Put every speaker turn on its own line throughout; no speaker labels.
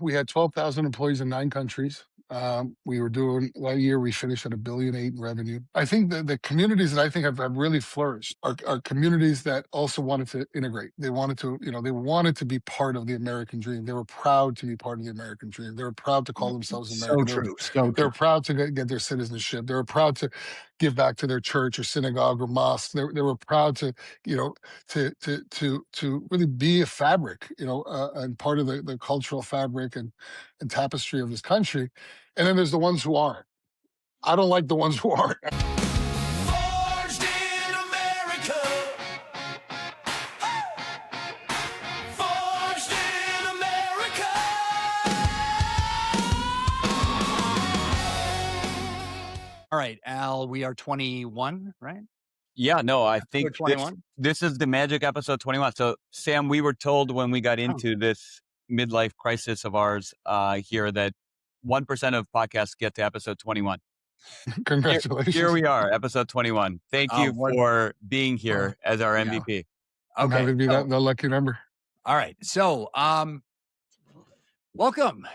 we had 12,000 employees in 9 countries. We were doing one year, we finished at 1.8 billion in revenue. I think the communities that I think have really flourished are communities that also wanted to integrate. They wanted to, they wanted to be part of the American dream. They were proud to be part of the American dream. They were proud to call themselves
So
American.
true. So
They
true.
were proud to get their citizenship. They were proud to give back to their church or synagogue or mosque. They were proud to, to really be a fabric, and part of the cultural fabric and tapestry of this country. And then there's the ones who aren't. I don't like the ones who aren't.
Forged in America. Forged in America.
All right, Al, we are 21, right?
Yeah, no, I think
Episode 21?
this is the magic episode 21. So, Sam, we were told when we got into this midlife crisis of ours here that 1% of podcasts get to episode 21.
Congratulations.
Here we are, episode 21. Thank you for being here as our
yeah.
MVP.
I'm happy to be the lucky number.
All right. So, welcome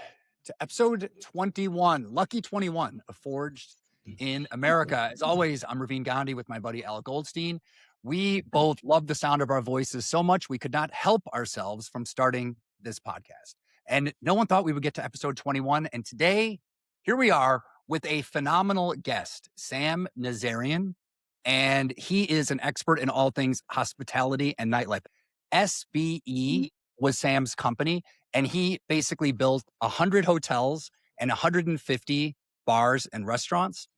to episode 21, Lucky 21 of Forged in America. As always, I'm Ravin Gandhi with my buddy Al Goldstein. We both love the sound of our voices so much we could not help ourselves from starting this podcast. And no one thought we would get to episode 21. And today, here we are with a phenomenal guest, Sam Nazarian. And he is an expert in all things hospitality and nightlife. SBE was Sam's company, and he basically built 100 hotels and 150 bars and restaurants.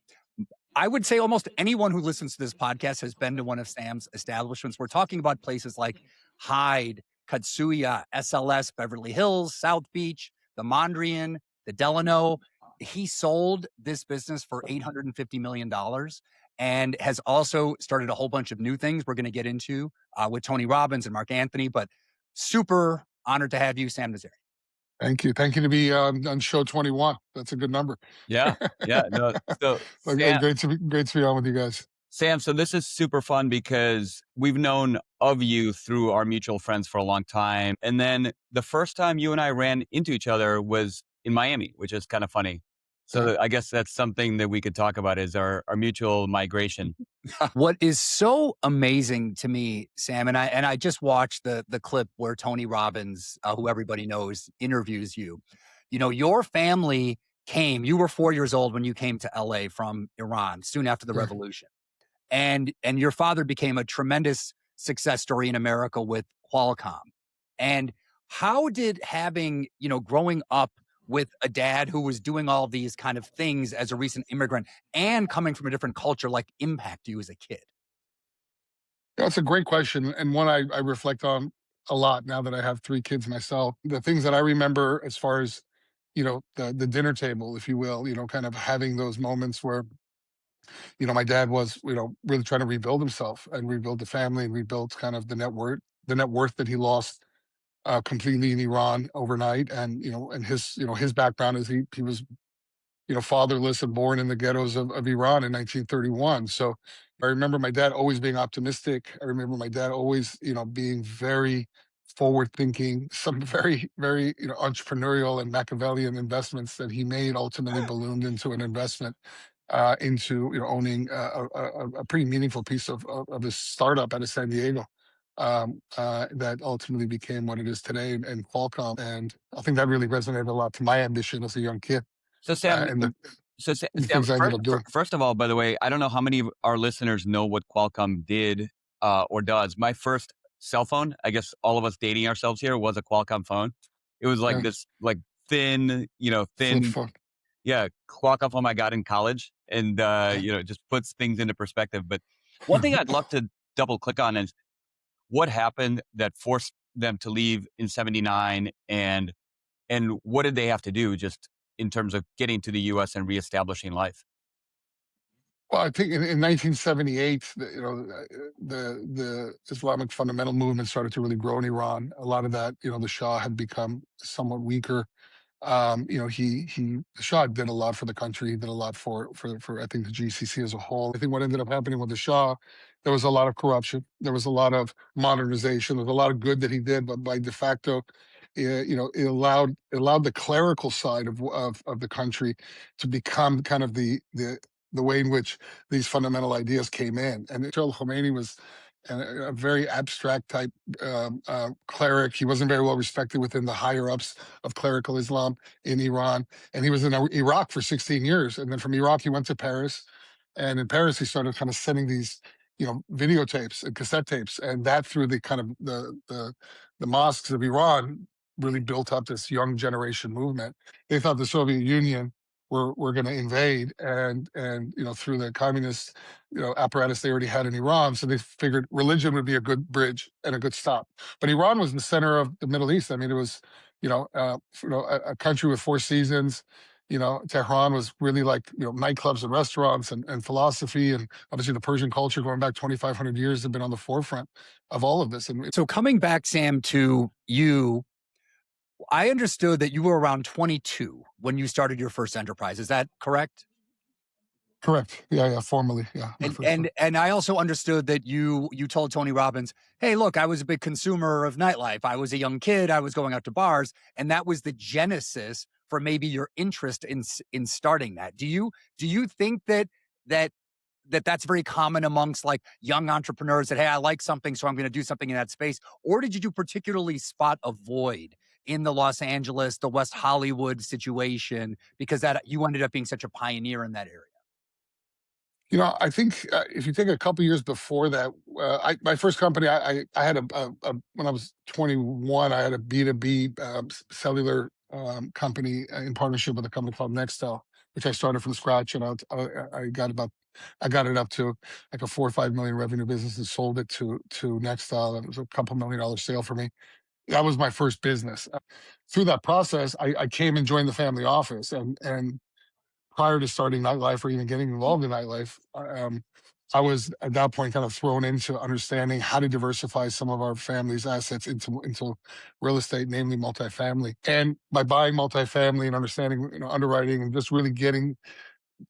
I would say almost anyone who listens to this podcast has been to one of Sam's establishments. We're talking about places like Hyde, Katsuya, SLS, Beverly Hills, South Beach, the Mondrian, the Delano. He sold this business for $850 million and has also started a whole bunch of new things we're going to get into with Tony Robbins and Mark Anthony. But super honored to have you, Sam Nazarian.
Thank you. Thank you to be on show 21. That's a good number.
Yeah. No, so
Sam, great to be on with you guys.
Sam, so this is super fun because we've known of you through our mutual friends for a long time. And then the first time you and I ran into each other was in Miami, which is kind of funny. So I guess that's something that we could talk about is our mutual migration.
What is so amazing to me, Sam, and I just watched the clip where Tony Robbins, who everybody knows, interviews you. Your family came, you were 4 years old when you came to LA from Iran soon after the revolution. And your father became a tremendous success story in America with Qualcomm. And how did having, growing up with a dad who was doing all these kind of things as a recent immigrant and coming from a different culture, like impact you as a kid?
That's a great question, and one I reflect on a lot now that I have 3 kids myself. The things that I remember as far as, the dinner table, if you will, kind of having those moments where, my dad was, really trying to rebuild himself and rebuild the family and rebuild kind of the net worth that he lost completely in Iran overnight. And, and his background is he was, fatherless and born in the ghettos of Iran in 1931. So I remember my dad always being optimistic. I remember my dad always, being very forward thinking, some very, very, entrepreneurial and Machiavellian investments that he made ultimately ballooned into an investment into, owning a pretty meaningful piece of his startup out of San Diego. That ultimately became what it is today and Qualcomm. And I think that really resonated a lot to my ambition as a young kid.
So Sam,
And
Sam,
things I ended up doing.
first of all, by the way, I don't know how many of our listeners know what Qualcomm did or does. My first cell phone, I guess all of us dating ourselves here, was a Qualcomm phone. It was like this, like thin,
Flip phone.
yeah, Qualcomm phone I got in college, and it just puts things into perspective. But one thing I'd love to double click on is what happened that forced them to leave in '79, and what did they have to do just in terms of getting to the U.S. and reestablishing life?
Well, I think in 1978, the Islamic fundamental movement started to really grow in Iran. A lot of that, the Shah had become somewhat weaker. The Shah did a lot for the country. He did a lot for I think the GCC as a whole. I think what ended up happening with the Shah, there was a lot of corruption. There was a lot of modernization. There was a lot of good that he did, but by de facto, it allowed the clerical side of the country to become kind of the way in which these fundamental ideas came in. And Khomeini was a very abstract type cleric. He wasn't very well respected within the higher ups of clerical Islam in Iran, and he was in Iraq for 16 years. And then from Iraq, he went to Paris, and in Paris, he started kind of sending these, videotapes and cassette tapes, and that through the kind of the mosques of Iran really built up this young generation movement. They thought the Soviet Union were going to invade, and through the communist apparatus they already had in Iran, so they figured religion would be a good bridge and a good stop. But Iran was the center of the Middle East. I mean, it was a country with four seasons. Tehran was really like nightclubs and restaurants and philosophy, and obviously the Persian culture going back 2,500 years have been on the forefront of all of this. And
So coming back, Sam, to you, I understood that you were around 22 when you started your first enterprise. Is that correct?
correct, yeah, formally, yeah. my first one.
And I also understood that you told Tony Robbins, hey, look, I was a big consumer of nightlife. I was a young kid. I was going out to bars, and that was the genesis for maybe your interest in starting that. Do you think that's very common amongst like young entrepreneurs that, hey, I like something, so I'm going to do something in that space? Or did you particularly spot a void in the Los Angeles, the West Hollywood situation, because that you ended up being such a pioneer in that area?
I think if you take a couple years before that, my first company, I had when I was 21, I had a B2B cellular company in partnership with a company called Nextel, which I started from scratch, and I got it up to like a 4 or 5 million revenue business and sold it to Nextel. And it was a couple $1 million sale for me. That was my first business. Through that process, I came and joined the family office, and prior to starting nightlife or even getting involved in nightlife, I was at that point kind of thrown into understanding how to diversify some of our family's assets into real estate, namely multifamily. And by buying multifamily and understanding, underwriting and just really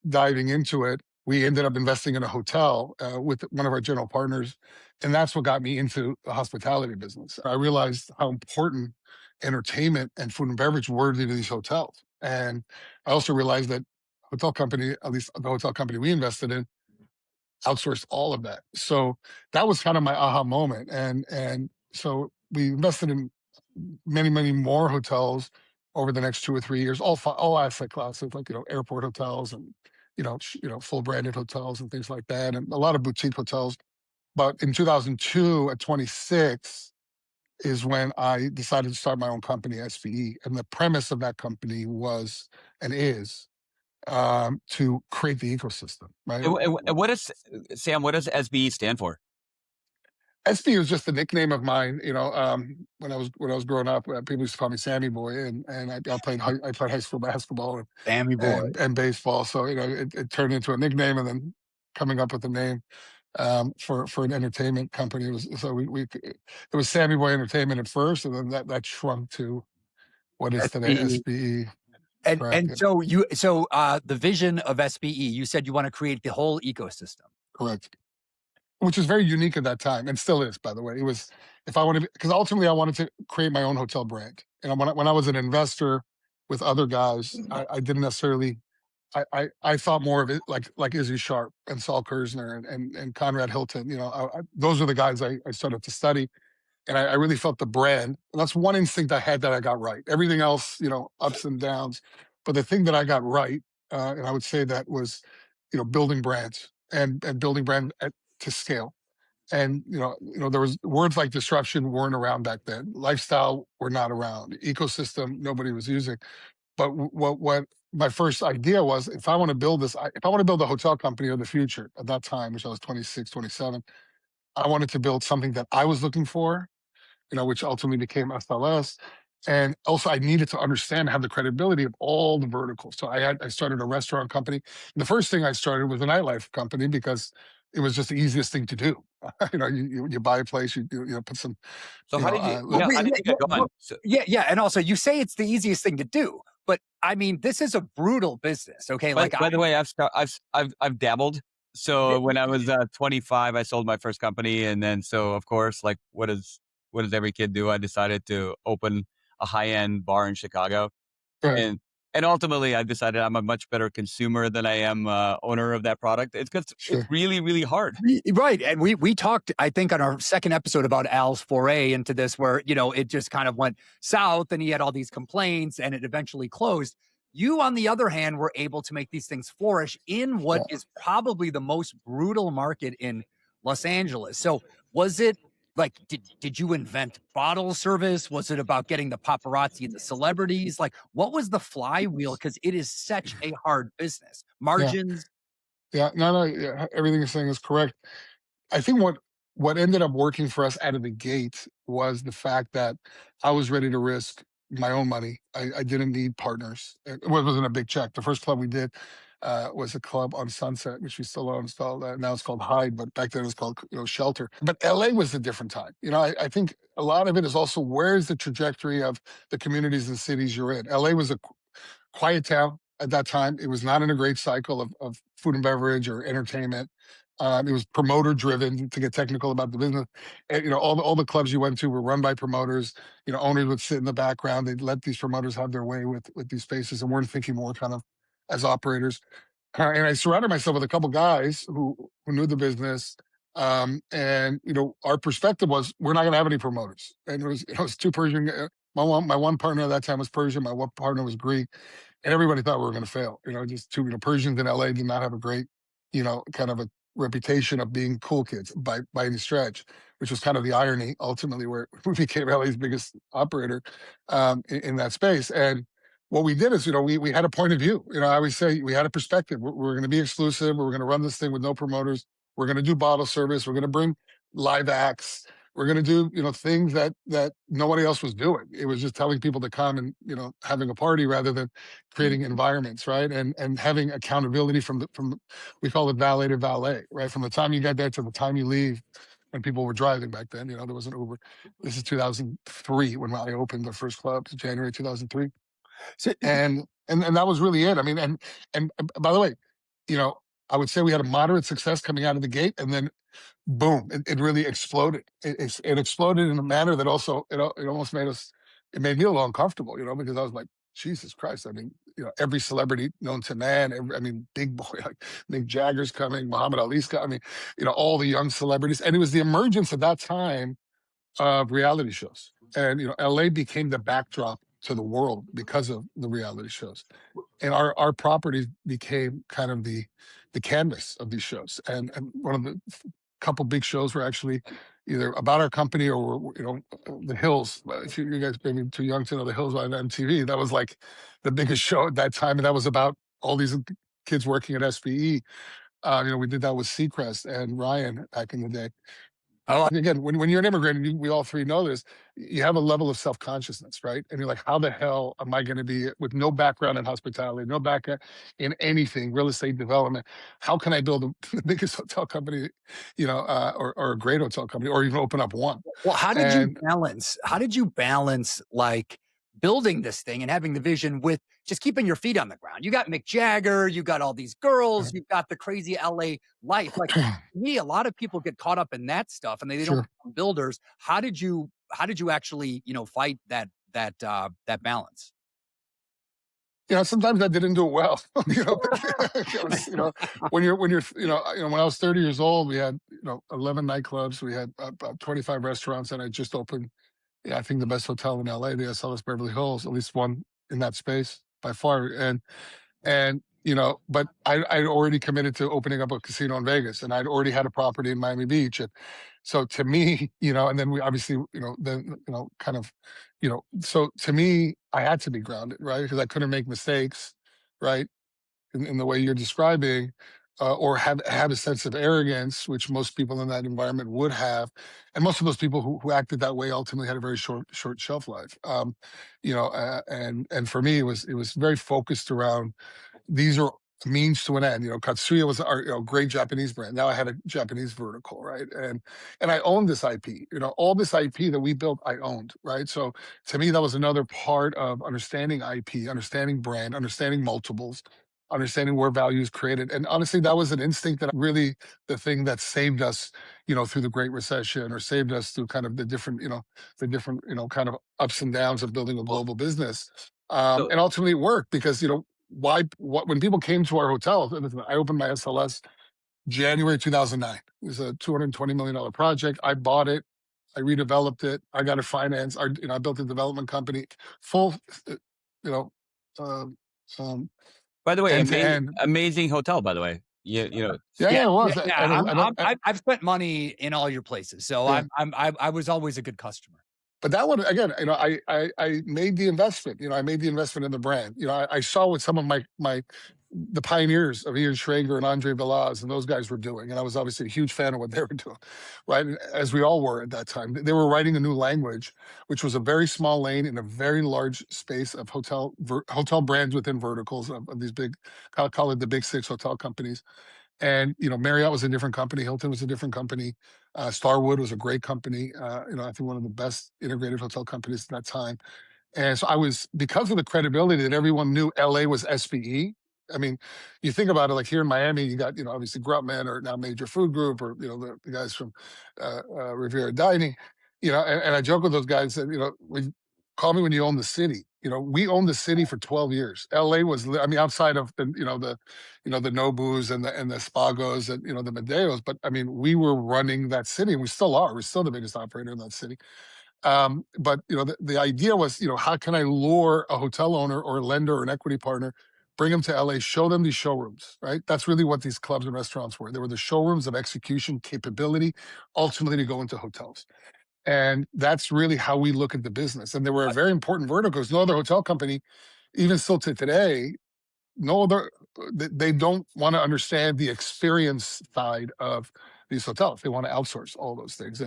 diving into it, we ended up investing in a hotel with one of our general partners, and that's what got me into the hospitality business. I realized how important entertainment and food and beverage were to these hotels, and I also realized that hotel company, at least the hotel company we invested in, outsourced all of that. So that was kind of my aha moment, and so we invested in many more hotels over the next 2 or 3 years, all asset classes, like airport hotels and full branded hotels and things like that, and a lot of boutique hotels. But in 2002, at 26, is when I decided to start my own company, SVE, and the premise of that company was and is to create the ecosystem, right?
And what is, Sam, what does SBE stand for?
SB was just a nickname of mine. When I was growing up, people used to call me Sammy Boy, and I played high school basketball
Sammy boy.
and baseball. So it turned into a nickname, and then coming up with a name for an entertainment company it was Sammy Boy Entertainment at first, and then that shrunk to what is today
SBE.
SBE.
And
Correct, yeah.
so the vision of SBE, you said you want to create the whole ecosystem.
Correct. Which is very unique at that time, and still is, by the way. It was, if I wanted, because ultimately I wanted to create my own hotel brand. And when I was an investor with other guys, I didn't necessarily. I thought more of it like Izzy Sharp and Saul Kersner and Conrad Hilton. Those are the guys I started to study, and I really felt the brand. And that's one instinct I had that I got right. Everything else, ups and downs, but the thing that I got right, and I would say that was, building brands and building brand to scale. And there was words like disruption weren't around back then. Lifestyle were not around. Ecosystem nobody was using. But what my first idea was, if I want to build a hotel company of the future at that time, which I was 26, 27, I wanted to build something that I was looking for, which ultimately became SLS. And also I needed to understand, have the credibility of all the verticals. So I started a restaurant company. And the first thing I started was a nightlife company because it was just the easiest thing to do. You buy a place, you put some.
So how did you get going?
Yeah, and also you say it's the easiest thing to do, but I mean this is a brutal business. Okay,
by the way, I've dabbled. So when I was 25, I sold my first company, and then so of course, like what does every kid do? I decided to open a high end bar in Chicago,
Right.
and ultimately I decided I'm a much better consumer than I am owner of that product. It's because it's
Sure.
really really hard.
Right. And we talked, I think, on our second episode about Al's foray into this, where, it just kind of went south and he had all these complaints and it eventually closed. You, on the other hand, were able to make these things flourish in what
Yeah.
is probably the most brutal market in Los Angeles. So was it like, did you invent bottle service? Was it about getting the paparazzi and the celebrities? Like, what was the flywheel? Because it is such a hard business.
Yeah.
Margins.
Yeah. No, no, yeah, everything you're saying is correct. I think what ended up working for us out of the gate was the fact that I was ready to risk my own money. I didn't need partners. It wasn't a big check. The first club we did was a club on Sunset, which we still own. It's called now it's called Hyde, but back then it was called Shelter. But LA was a different time. I think a lot of it is also where's the trajectory of the communities and cities you're in. LA was a quiet town at that time. It was not in a great cycle of food and beverage or entertainment. It was promoter driven, to get technical about the business. And, all the clubs you went to were run by promoters. Owners would sit in the background. They'd let these promoters have their way with these spaces and weren't thinking more kind of as operators. And I surrounded myself with a couple guys who knew the business. And our perspective was we're not going to have any promoters. And it was two Persian. My one partner at that time was Persian. My one partner was Greek, and everybody thought we were going to fail. Just two Persians in LA did not have a great, kind of a reputation of being cool kids by any stretch, which was kind of the irony ultimately where we became LA's biggest operator in that space. And what we did is, we had a point of view. I always say we had a perspective. We're going to be exclusive. We're going to run this thing with no promoters. We're going to do bottle service. We're going to bring live acts. We're going to do, things that nobody else was doing. It was just telling people to come and, having a party rather than creating environments, right? And having accountability we call it valet to valet, right? From the time you get there to the time you leave, when people were driving back then, there was an Uber. This is 2003 when I opened the first club, January 2003.
So,
And that was really it. I mean, and by the way, I would say we had a moderate success coming out of the gate, and then boom, it really exploded. It exploded in a manner that also it almost it made me a little uncomfortable, because I was like, Jesus Christ. I mean, every celebrity known to man, big boy, like Mick Jagger's coming, Muhammad Ali's coming, all the young celebrities. And it was the emergence at that time of reality shows. And, LA became the backdrop to the world because of the reality shows. And our properties became kind of the canvas of these shows. And one of the couple big shows were actually either about our company or the Hills. If you guys maybe too young to know the Hills on MTV, that was like the biggest show at that time, and that was about all these kids working at SPE. We did that with Seacrest and Ryan back in the day.
oh,
And again, when you're an immigrant, and we all three know this, you have a level of self-consciousness, right? And you're like, how the hell am I going to be with no background in hospitality, no background in anything, real estate development? How can I build the biggest hotel company, or a great hotel company, or even open up one?
well,
And
how did you balance like building this thing and having the vision with just keeping your feet on the ground? You got Mick Jagger, you got all these girls, you've got the crazy LA life. Like me, a lot of people get caught up in that stuff and they don't
sure.
become builders. How did you actually, fight that balance?
Sometimes I didn't do it well. It was, when you're, when I was 30 years old, we had, 11 nightclubs, we had about 25 restaurants, and I just opened, I think the best hotel in LA, the SLS Beverly Hills, at least one in that space by far. And but I'd already committed to opening up a casino in Vegas, and I'd already had a property in Miami Beach. And so to me, and then we obviously, then, kind of, so to me, I had to be grounded, right? Because I couldn't make mistakes, right? In the way you're describing, or have a sense of arrogance, which most people in that environment would have, and most of those people who acted that way ultimately had a very short shelf life. And for me, it was very focused around these are means to an end. Katsuya was our great Japanese brand. Now I had a Japanese vertical, right? And I owned this IP. All this IP that we built, I owned, right? So to me, that was another part of understanding IP, understanding brand, understanding multiples, understanding where value is created. And honestly, that was an instinct that really the thing that saved us, through the Great Recession, or saved us through kind of the different kind of ups and downs of building a
Well,
global business.
so
And ultimately it worked because, when people came to our hotel, listen, I opened my SLS January 2009. It was a $220 million project. I bought it. I redeveloped it. I got it financed. I built a development company, full, you know, um, um,
by the way,
end to end.
amazing hotel. By the way,
Yeah,
Yeah,
yeah, it
yeah,
was.
yeah.
And I don't,
I've spent money in all your places, so
yeah.
I was always a good customer.
But that one again, I made the investment. I made the investment in the brand. I saw what some of the pioneers of Ian Schrager and Andre Velaz and those guys were doing, and I was obviously a huge fan of what they were doing, right? And as we all were at that time, they were writing a new language, which was a very small lane in a very large space of hotel brands within verticals of these big, I'll call it the big six hotel companies. And Marriott was a different company, Hilton was a different company, Starwood was a great company. I think one of the best integrated hotel companies at that time. And so I was, because of the credibility that everyone knew LA was SVE. I mean, you think about it, like here in Miami, you got, obviously Grumman, or now Major Food Group, or, the guys from Riviera Dining, and I joke with those guys that, call me when you own the city. We owned the city for 12 years. LA was, I mean, outside of the Nobus and the Spagos and, the Medeos, but I mean, we were running that city, and we still are. We're still the biggest operator in that city. But the idea was, how can I lure a hotel owner or a lender or an equity partner, bring them to LA, show them these showrooms, right? That's really what these clubs and restaurants were. They were the showrooms of execution capability, ultimately to go into hotels. And that's really how we look at the business. And they were a very important vertical, because no other hotel company, even still to today, no other, they don't want to understand the experience side of these hotels. They want to outsource all those things.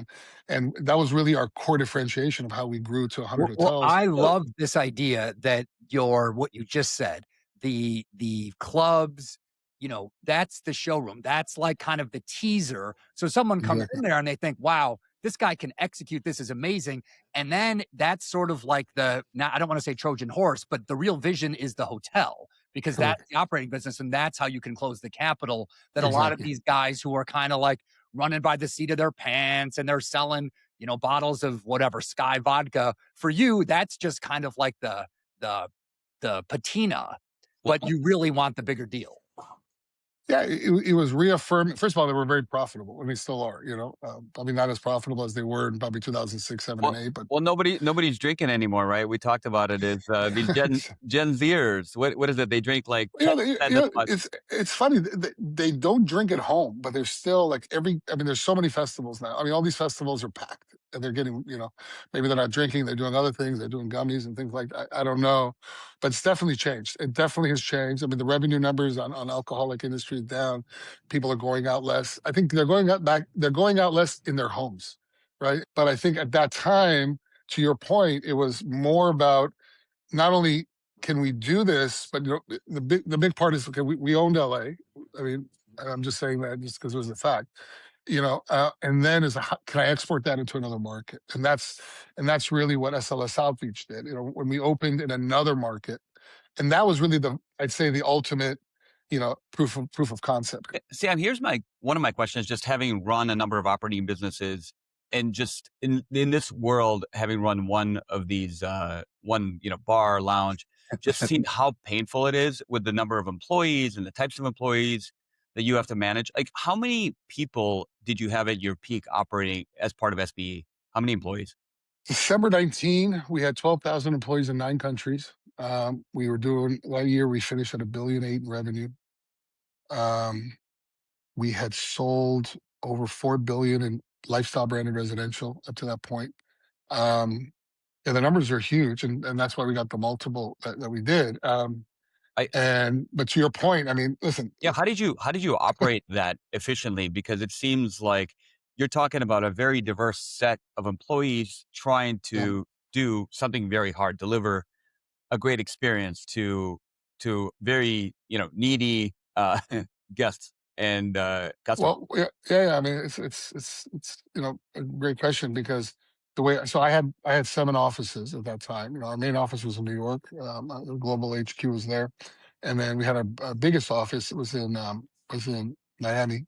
And that was really our core differentiation of how we grew to 100
Well,
hotels.
I love this idea that what you just said, the clubs, that's the showroom. That's like kind of the teaser. So someone comes
Exactly.
in there and they think, wow, this guy can execute. This is amazing. And then that's sort of like now I don't want to say Trojan horse, but the real vision is the hotel, because that's
Correct.
the operating business. And that's how you can close the capital that a lot of
Exactly.
these guys who are kind of like running by the seat of their pants, and they're selling bottles of whatever Sky vodka. For you, that's just kind of like the the patina,
well,
but you really want the bigger deal.
Yeah, it was reaffirming. First of all, they were very profitable, and they still are. Probably not as profitable as they were in probably 2006, seven, and
well,
eight, but
nobody's drinking anymore, right? We talked about it. Is the Gen Zers? What is it? They drink like
you
10
know, they-
percent
you
as
know,
much.
it's funny. They don't drink at home, but they're still like I mean, there's so many festivals now. I mean, all these festivals are packed, and they're getting, maybe they're not drinking, they're doing other things, they're doing gummies and things like that. I don't know, but it's definitely changed. It definitely has changed. I mean, the revenue numbers on alcoholic industry is down. People are going out less. I think they're going out back. They're going out less in their homes, right? But I think at that time, to your point, it was more about, not only can we do this, but the big part is, okay, we owned LA. I mean, I'm just saying that just because it was a fact, and then can I export that into another market? And that's really what SLS Outreach did. When we opened in another market, and that was really I'd say the ultimate, proof of concept.
Sam, here's one of my questions. Just having run a number of operating businesses, and just in this world, having run one of these, bar lounge, just seeing how painful it is with the number of employees and the types of employees that you have to manage. Like, how many people did you have at your peak operating as part of SBE? How many employees?
December 19, we had 12,000 employees in 9 countries. We were doing that year. We finished at $1.8 billion in revenue. Um, we had sold over $4 billion in lifestyle branded residential up to that point. Um, yeah, the numbers are huge, and that's why we got the multiple that we did.
I
But to your point, I mean, listen,
Yeah, how did you operate that efficiently? Because it seems like you're talking about a very diverse set of employees trying
yeah.
to do something very hard, deliver a great experience to very needy guests and customers.
Well, yeah, yeah, yeah. I mean, it's a great question, because so I had 7 offices at that time. Our main office was in New York. The global HQ was there, and then we had our biggest office was in Miami,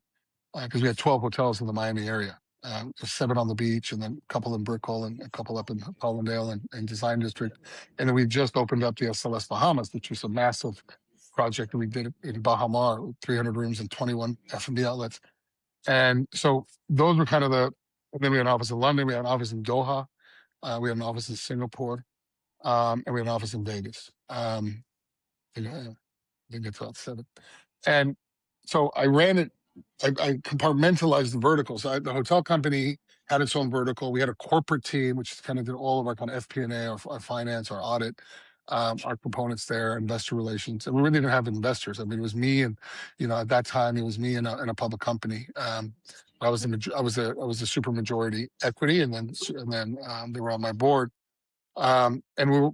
because we had 12 hotels in the Miami area. 7 on the beach, and then a couple in Brickell, and a couple up in Hollandale and Design District. And then we just opened up the SLS Bahamas, which was a massive project that we did in Baha Mar, with 300 rooms and 21 F&B outlets. And so those were kind of the. And then we had an office in London, we had an office in Doha, we had an office in Singapore, and we had an office in Vegas. I think it's about 7. And so I ran it, I compartmentalized the verticals. The hotel company had its own vertical. We had a corporate team, which kind of did all of our kind of FP&A, our finance, our audit, our components there, investor relations. And we really didn't have investors. I mean, it was me, and at that time, it was me and a public company. I was a super majority equity, and then they were on my board. And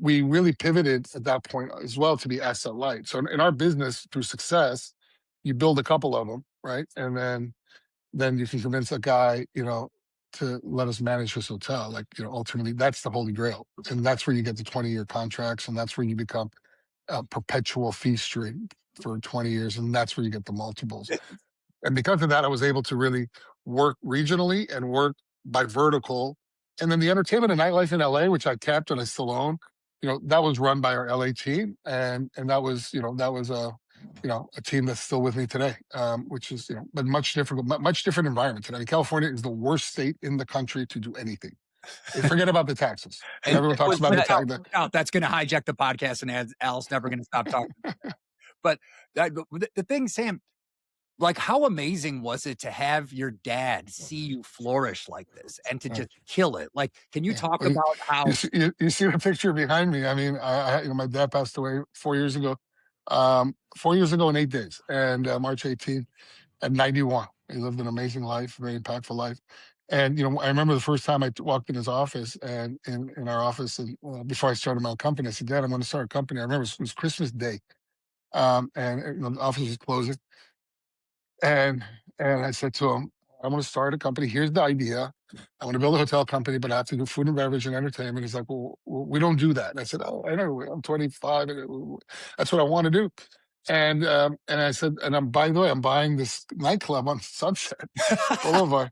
we really pivoted at that point as well to be asset light. So in our business, through success, you build a couple of them, right? And then you can convince a guy, to let us manage his hotel. Like, ultimately, that's the holy grail. And that's where you get the 20-year contracts, and that's where you become a perpetual fee stream for 20 years. And that's where you get the multiples. And because of that, I was able to really work regionally and work by vertical. And then the entertainment and nightlife in LA, which I kept and I still own, that was run by our LA team. And that was a team that's still with me today, which is, but much different environment today. California is the worst state in the country to do anything. Forget about the taxes.
And
Everyone talks about the tax.
That's going to hijack the podcast, and Al's never going to stop talking. But the thing, Sam, like, how amazing was it to have your dad see you flourish like this and to just kill it? Like, can you talk about how
you see the picture behind me? I mean, my dad passed away 4 years ago. 4 years ago in 8 days, and March 18th at 91. He lived an amazing life, very impactful life. And I remember the first time I walked in his office, and in our office, and before I started my own company, I said, "Dad, I'm going to start a company." I remember it was Christmas Day, and the office was closing. And I said to him, "I'm going to start a company. Here's the idea. I want to build a hotel company, but I have to do food and beverage and entertainment." He's like, "Well, we don't do that." And I said, "Oh, I know. I'm 25, and that's what I want to do." And I said, by the way, I'm buying this nightclub on Sunset Boulevard.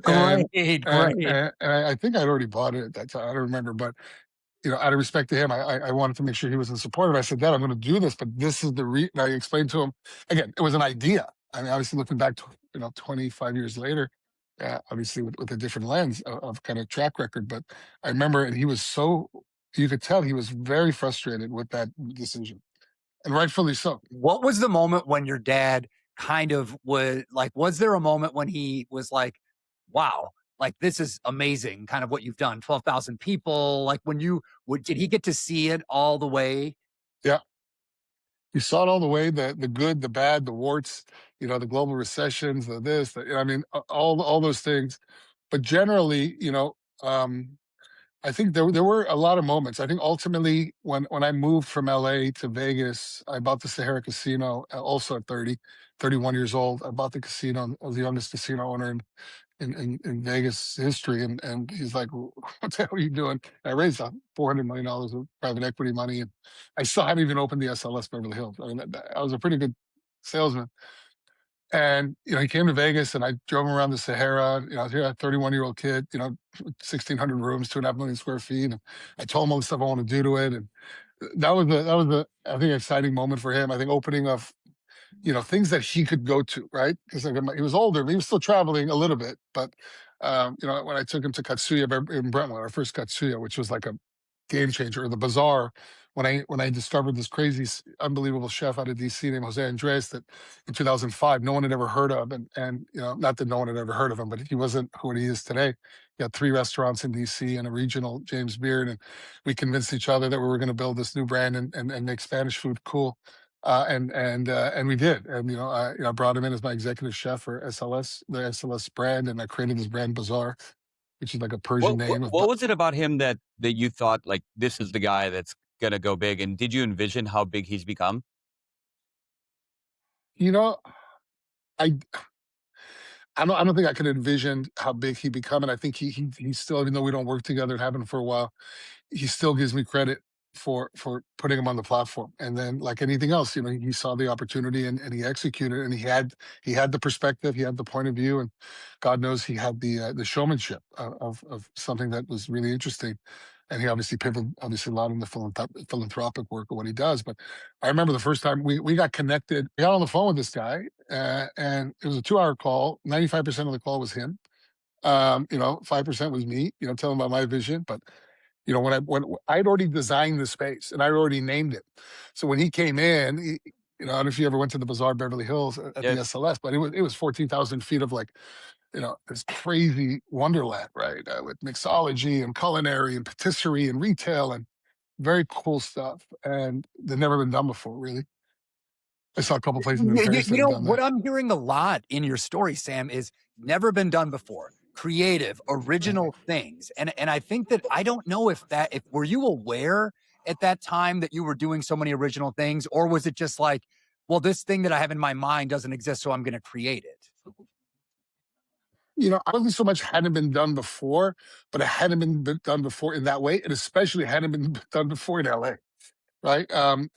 great,
And,
great.
and I think I'd already bought it at that time. I don't remember, but out of respect to him, I wanted to make sure he was in support of it. I said, "Dad, I'm going to do this, but this is the and I explained to him, again, it was an idea. I mean, obviously looking back, 25 years later, obviously with a different lens of kind of track record. But I remember, and he was you could tell he was very frustrated with that decision, and rightfully so.
What was the moment when your dad kind of was there a moment when he was like, wow, like, this is amazing, kind of what you've done, 12,000 people, like, did he get to see it all the way?
Yeah. You saw it all the way, the good, the bad, the warts, the global recessions, the this, I mean, all those things. But generally, I think there were a lot of moments. I think ultimately, when I moved from LA to Vegas, I bought the Sahara Casino, also at 31 years old. I bought the casino. I was the youngest casino owner in Vegas history. And he's like, "What the hell are you doing?" And I raised $400 million of private equity money. And I still hadn't even opened the SLS Beverly Hills. I mean, I was a pretty good salesman. And, he came to Vegas, and I drove him around the Sahara. I was here, a 31-year-old kid, 1,600 rooms, 2.5 million square feet. And I told him all the stuff I want to do to it. And that was I think, exciting moment for him. I think opening up, things that he could go to, right? Because he was older, but he was still traveling a little bit. But, when I took him to Katsuya in Brentwood, our first Katsuya, which was like a game changer, or the bazaar, when I discovered this crazy, unbelievable chef out of DC named Jose Andres, that in 2005 no one had ever heard of, and not that no one had ever heard of him, but he wasn't who he is today. He had 3 restaurants in DC and a regional, James Beard, and we convinced each other that we were going to build this new brand and make Spanish food cool. And we did. And I brought him in as my executive chef for SLS, the SLS brand, and I created this brand Bazaar, which is like a Persian name.
What was it about him that you thought, like, this is the guy that's gonna go big? And did you envision how big he's become?
I I don't think I could envision how big he become, and I think he still, even though we don't work together and haven't for a while, he still gives me credit for putting him on the platform. And then, like anything else, he saw the opportunity, and he executed, and he had the perspective, he had the point of view, and God knows he had the showmanship of something that was really interesting. And he obviously pivoted obviously a lot in the philanthropic work of what he does. But I remember the first time we got connected, we got on the phone with this guy, and it was a 2-hour call. 95% of the call was him. 5% was me, telling about my vision. But when I'd already designed the space and I already named it. So when he came in, I don't know if you ever went to the Bazaar Beverly Hills at the
Yes.
SLS, but it was 14,000 feet of, like, this crazy wonderland, right? With mixology and culinary and patisserie and retail and very cool stuff. And they'd never been done before, really. I saw a couple places in Paris that had done
What
that.
I'm hearing a lot in your story, Sam, is never been done before. Creative, original things. And I think that, I don't know if were you aware at that time that you were doing so many original things, or was it just like, well, this thing that I have in my mind doesn't exist, so I'm going to create it?
I wasn't so much hadn't been done before, but it hadn't been done before in that way, and especially hadn't been done before in LA, right?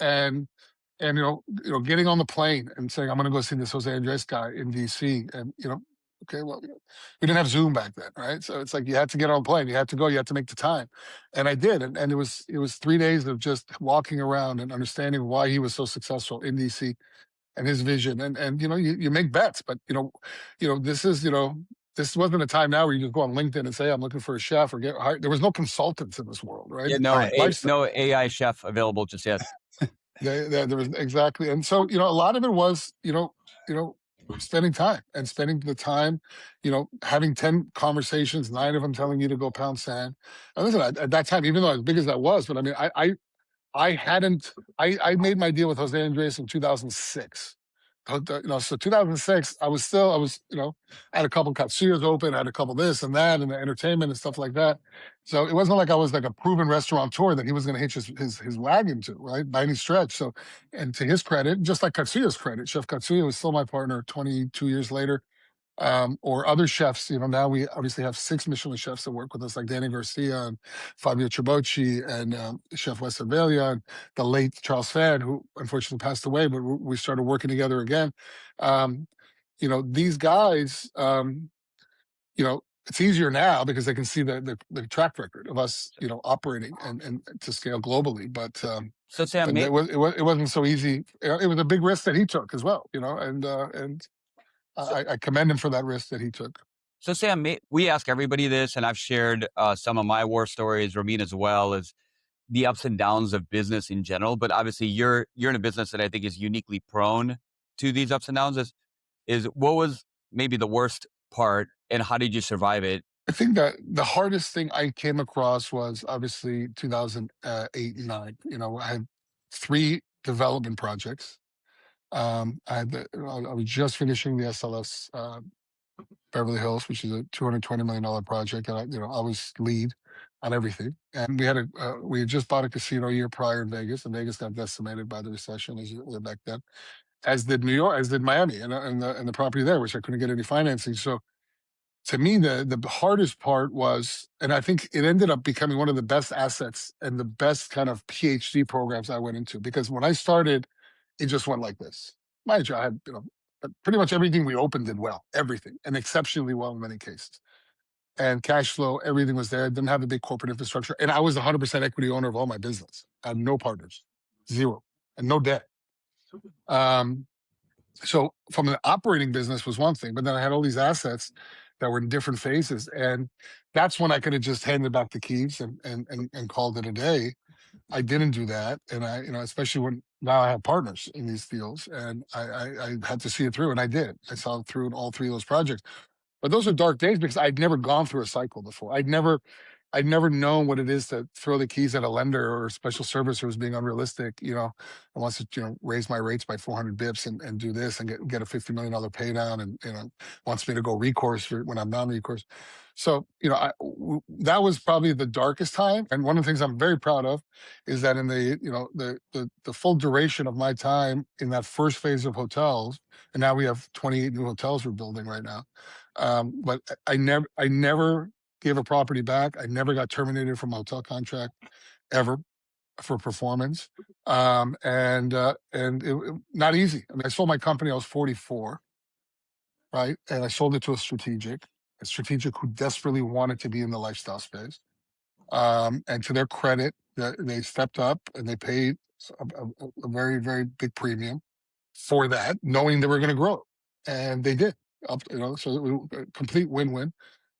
And getting on the plane and saying, I'm going to go see this Jose Andres guy in DC. And okay, well, we didn't have Zoom back then, right? So it's like you had to get on a plane, you had to go, you had to make the time. And I did. And it was 3 days of just walking around and understanding why he was so successful in DC and his vision. And you make bets. But this wasn't a time now where you just go on LinkedIn and say, I'm looking for a chef or get hired. There was no consultants in this world, right?
Yeah, no,
Right.
no AI chef available just yet.
There was exactly. And so, a lot of it was, spending time and spending the time, having 10 conversations, 9 of them telling you to go pound sand. And listen, at that time, even though as big as that was, but I mean, I hadn't, I made my deal with Jose Andres in 2006. So 2006, I was, I had a couple Katsuyas open, I had a couple this and that, and the entertainment and stuff like that. So it wasn't like I was like a proven restaurateur that he was going to hitch his wagon to, right, by any stretch. So, and to his credit, just like Katsuya's credit, Chef Katsuya was still my partner 22 years later. Or other chefs, now we obviously have 6 Michelin chefs that work with us, like Danny Garcia and Fabio Tribocci and Chef Wes Avelia and the late Charles Fan, who unfortunately passed away, but we started working together again. These guys, it's easier now because they can see the track record of us, operating and to scale globally. But
So Sam,
it wasn't so easy. It was a big risk that he took as well, and I commend him for that risk that he took.
So Sam, we ask everybody this, and I've shared some of my war stories, Ravin as well, as the ups and downs of business in general. But obviously, you're in a business that I think is uniquely prone to these ups and downs. Is what was maybe the worst part, and how did you survive it?
I think that the hardest thing I came across was obviously 2008 and 9. I had 3 development projects. I was just finishing the SLS Beverly Hills, which is a $220 million project, and I was lead on everything. And we had just bought a casino a year prior in Vegas, and Vegas got decimated by the recession as you back then, as did New York, as did Miami, and the property there, which I couldn't get any financing. So to me, the hardest part was, and I think it ended up becoming one of the best assets and the best kind of PhD programs I went into, because when I started, it just went like this. Mind you, I had, pretty much everything we opened did well, everything, and exceptionally well in many cases. And cash flow, everything was there. Didn't have a big corporate infrastructure. And I was 100% equity owner of all my business. I had no partners, 0, and no debt. So from an operating business was one thing, but then I had all these assets that were in different phases. And that's when I could have just handed back the keys and called it a day. I didn't do that. And especially when now I have partners in these deals, and I had to see it through, and I did. I saw it through in all 3 of those projects. But those are dark days because I'd never gone through a cycle before. I'd never known what it is to throw the keys at a lender or a special servicer who's being unrealistic, and wants to, raise my rates by 400 bips and do this and get a $50 million pay down, and, wants me to go recourse when I'm non-recourse. So, that was probably the darkest time. And one of the things I'm very proud of is that in the full duration of my time in that first phase of hotels, and now we have 28 new hotels we're building right now. But I never gave a property back. I never got terminated from a hotel contract ever. for performance. Not easy. I mean, I sold my company, I was 44, right? And I sold it to a strategic who desperately wanted to be in the lifestyle space. And to their credit, they stepped up and they paid a very, very big premium for that, knowing they were going to grow. And they did. So it was a complete win-win.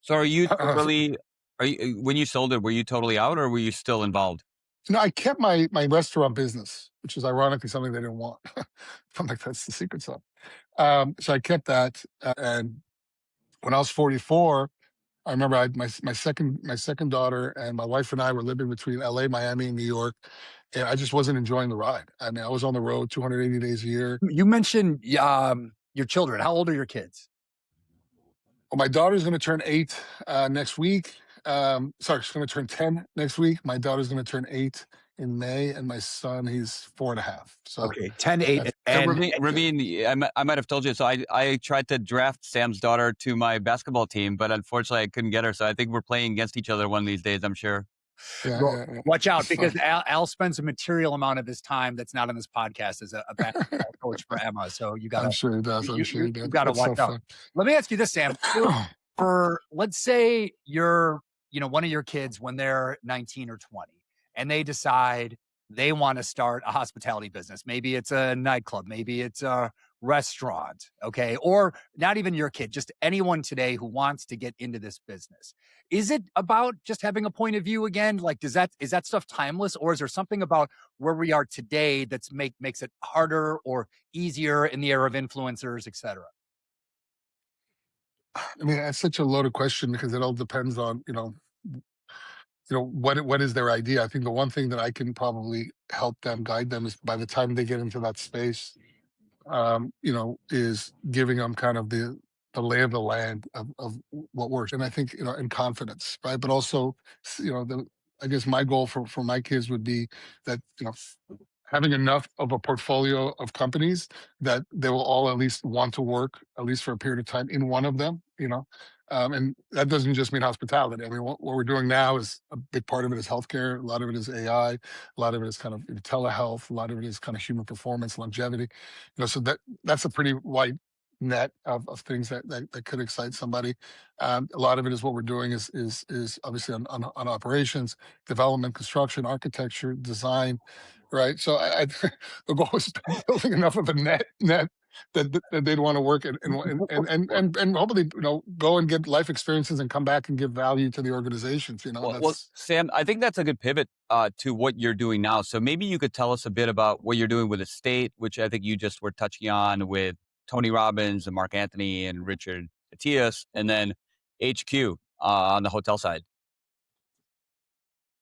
So are you totally, when you sold it, were you totally out or were you still involved?
I kept my restaurant business, which is ironically something they didn't want. I'm like, that's the secret sauce. So I kept that. And when I was 44, I remember I had my second daughter, and my wife and I were living between LA, Miami, and New York, and I just wasn't enjoying the ride. I mean, I was on the road 280 days a year.
You mentioned your children. How old are your kids?
Well, my daughter's going to turn 8 next week. Sorry, she's going to turn 10 next week. My daughter's going to turn 8 in May, and my son, he's 4.5. So
Okay, 10, 8,
So
and
Ravin, I might have told you. So I tried to draft Sam's daughter to my basketball team, but unfortunately I couldn't get her. So I think we're playing against each other one of these days, I'm sure.
yeah.
watch out
It's
because
fun.
Al spends a material amount of his time that's not on this podcast as a basketball coach for Emma. So you gotta
I'm sure he does. I'm sure he
you
does.
gotta
That's so
watch out.
fun.
Let me ask you this, Sam. For let's say you're one of your kids when they're 19 or 20 and they decide they want to start a hospitality business. Maybe it's a nightclub, maybe it's a restaurant, okay? Or not even your kid, just anyone today who wants to get into this business. Is it about just having a point of view again? Like is that stuff timeless, or is there something about where we are today that's makes it harder or easier in the era of influencers, et cetera?
I mean, that's such a loaded question because it all depends on, what is their idea. I think the one thing that I can probably help them, guide them, is by the time they get into that space, is giving them kind of the lay of the land of what works. And I think, in confidence, right? But also, I guess my goal for my kids would be that, having enough of a portfolio of companies that they will all at least want to work at least for a period of time in one of them, and that doesn't just mean hospitality. I mean, what we're doing now is a big part of it is healthcare. A lot of it is AI. A lot of it is kind of telehealth. A lot of it is kind of human performance, longevity. So that's a pretty wide net of things that could excite somebody. A lot of it is what we're doing is obviously on operations, development, construction, architecture, design, right? So the goal is building enough of a net that they'd want to work and hopefully go and get life experiences and come back and give value to the organizations.
Well, Sam, I think that's a good pivot to what you're doing now. So maybe you could tell us a bit about what you're doing with Estate, which I think you just were touching on with Tony Robbins and Mark Anthony and Richard Atias, and then HQ on the hotel side.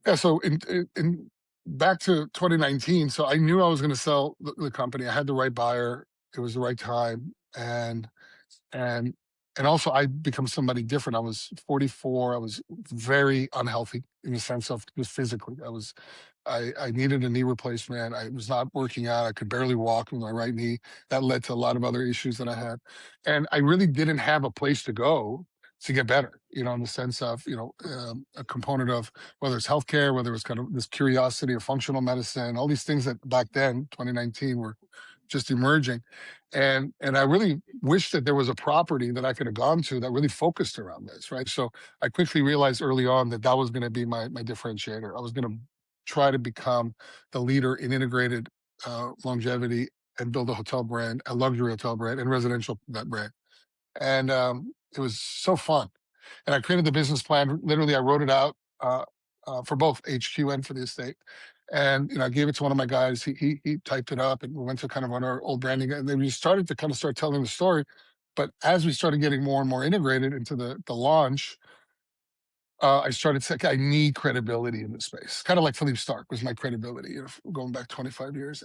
Yeah. So in back to 2019, so I knew I was going to sell the company. I had the right buyer. It was the right time, and and also I'd become somebody different. I was 44. I was very unhealthy in the sense of just physically. I needed a knee replacement. I was not working out. I could barely walk with my right knee. That led to a lot of other issues that I had. And I really didn't have a place to go to get better, in the sense of, a component of whether it's healthcare, whether it's kind of this curiosity of functional medicine, all these things that back then, 2019, were just emerging. And I really wish that there was a property that I could have gone to that really focused around this, right? So I quickly realized early on that was going to be my differentiator. I was going to try to become the leader in integrated longevity and build a hotel brand, a luxury hotel brand, and residential that brand. And it was so fun. And I created the business plan. Literally, I wrote it out for both HQ and for the estate. And I gave it to one of my guys. He typed it up, and we went to kind of on our old branding, and then we started to kind of start telling the story. But as we started getting more and more integrated into the launch, I started saying, I need credibility in this space. Kind of like Philippe Stark was my credibility, going back 25 years.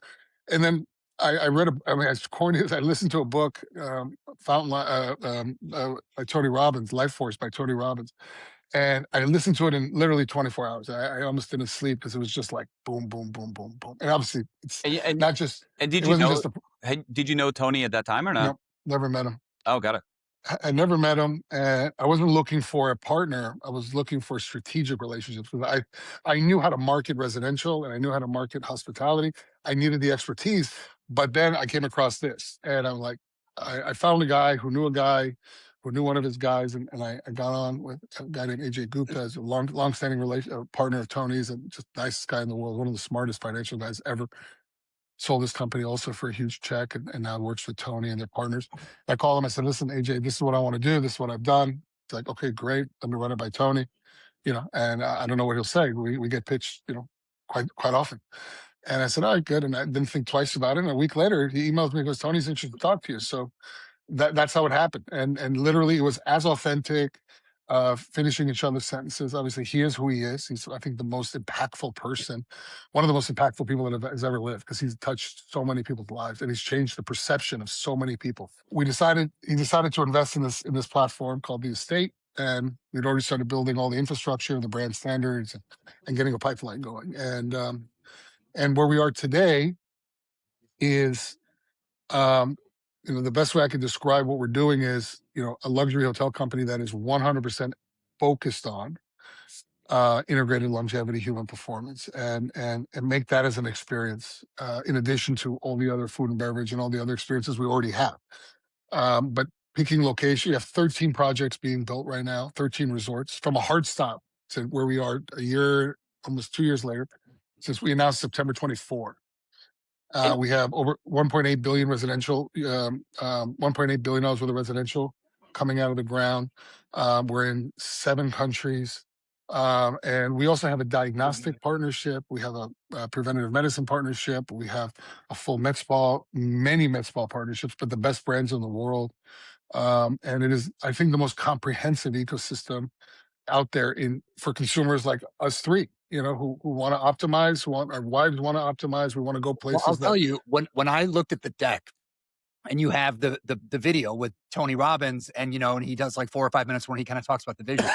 And then I read, as corny as I listened to a book, by Tony Robbins, Life Force by Tony Robbins. And I listened to it in literally 24 hours. I almost didn't sleep because it was just like boom, boom, boom, boom, boom. And obviously, it's
And
not just,
and
it wasn't just
did you know Tony at that time or not?
never met him.
Oh, got it.
I never met him, and I wasn't looking for a partner. I was looking for strategic relationships because I knew how to market residential and I knew how to market hospitality. I needed the expertise, but then I came across this, and I'm like, I found a guy who knew a guy who knew one of his guys, and I got on with a guy named AJ Gupta, as a long-standing relation partner of Tony's, and just nicest guy in the world, one of the smartest financial guys ever. Sold his company also for a huge check, and now works with Tony and their partners. I called him. I said, "Listen, AJ, this is what I want to do. This is what I've done." It's like, "Okay, great. Let me run it by Tony." And I don't know what he'll say. We get pitched, quite often. And I said, "All right, good." And I didn't think twice about it. And a week later, he emails me and goes, "Tony's interested to talk to you." So that's how it happened. And literally, it was as authentic. Finishing each other's sentences. Obviously, he is who he is. He's, I think, the most impactful person, one of the most impactful people that has ever lived, because he's touched so many people's lives and he's changed the perception of so many people. He decided to invest in this platform called the Estate, and we'd already started building all the infrastructure, the brand standards, and getting a pipeline going. And where we are today is, the best way I could describe what we're doing is, a luxury hotel company that is 100% focused on integrated longevity, human performance, and make that as an experience, in addition to all the other food and beverage and all the other experiences we already have. But picking location, you have 13 projects being built right now, 13 resorts, from a hard stop to where we are a year, almost 2 years later, since we announced September 24. We have over 1.8 billion residential, $1.8 billion worth of residential coming out of the ground. We're in 7 countries. And we also have a diagnostic partnership. We have a preventative medicine partnership. We have a full med spa, many med spa partnerships, but the best brands in the world. And it is, I think, the most comprehensive ecosystem out there for consumers like us three, who want to optimize, our wives want to optimize. We want to go
Well,
places
I'll tell you, when I looked at the deck and you have the video with Tony Robbins, and and he does like 4 or 5 minutes when he kind of talks about the vision.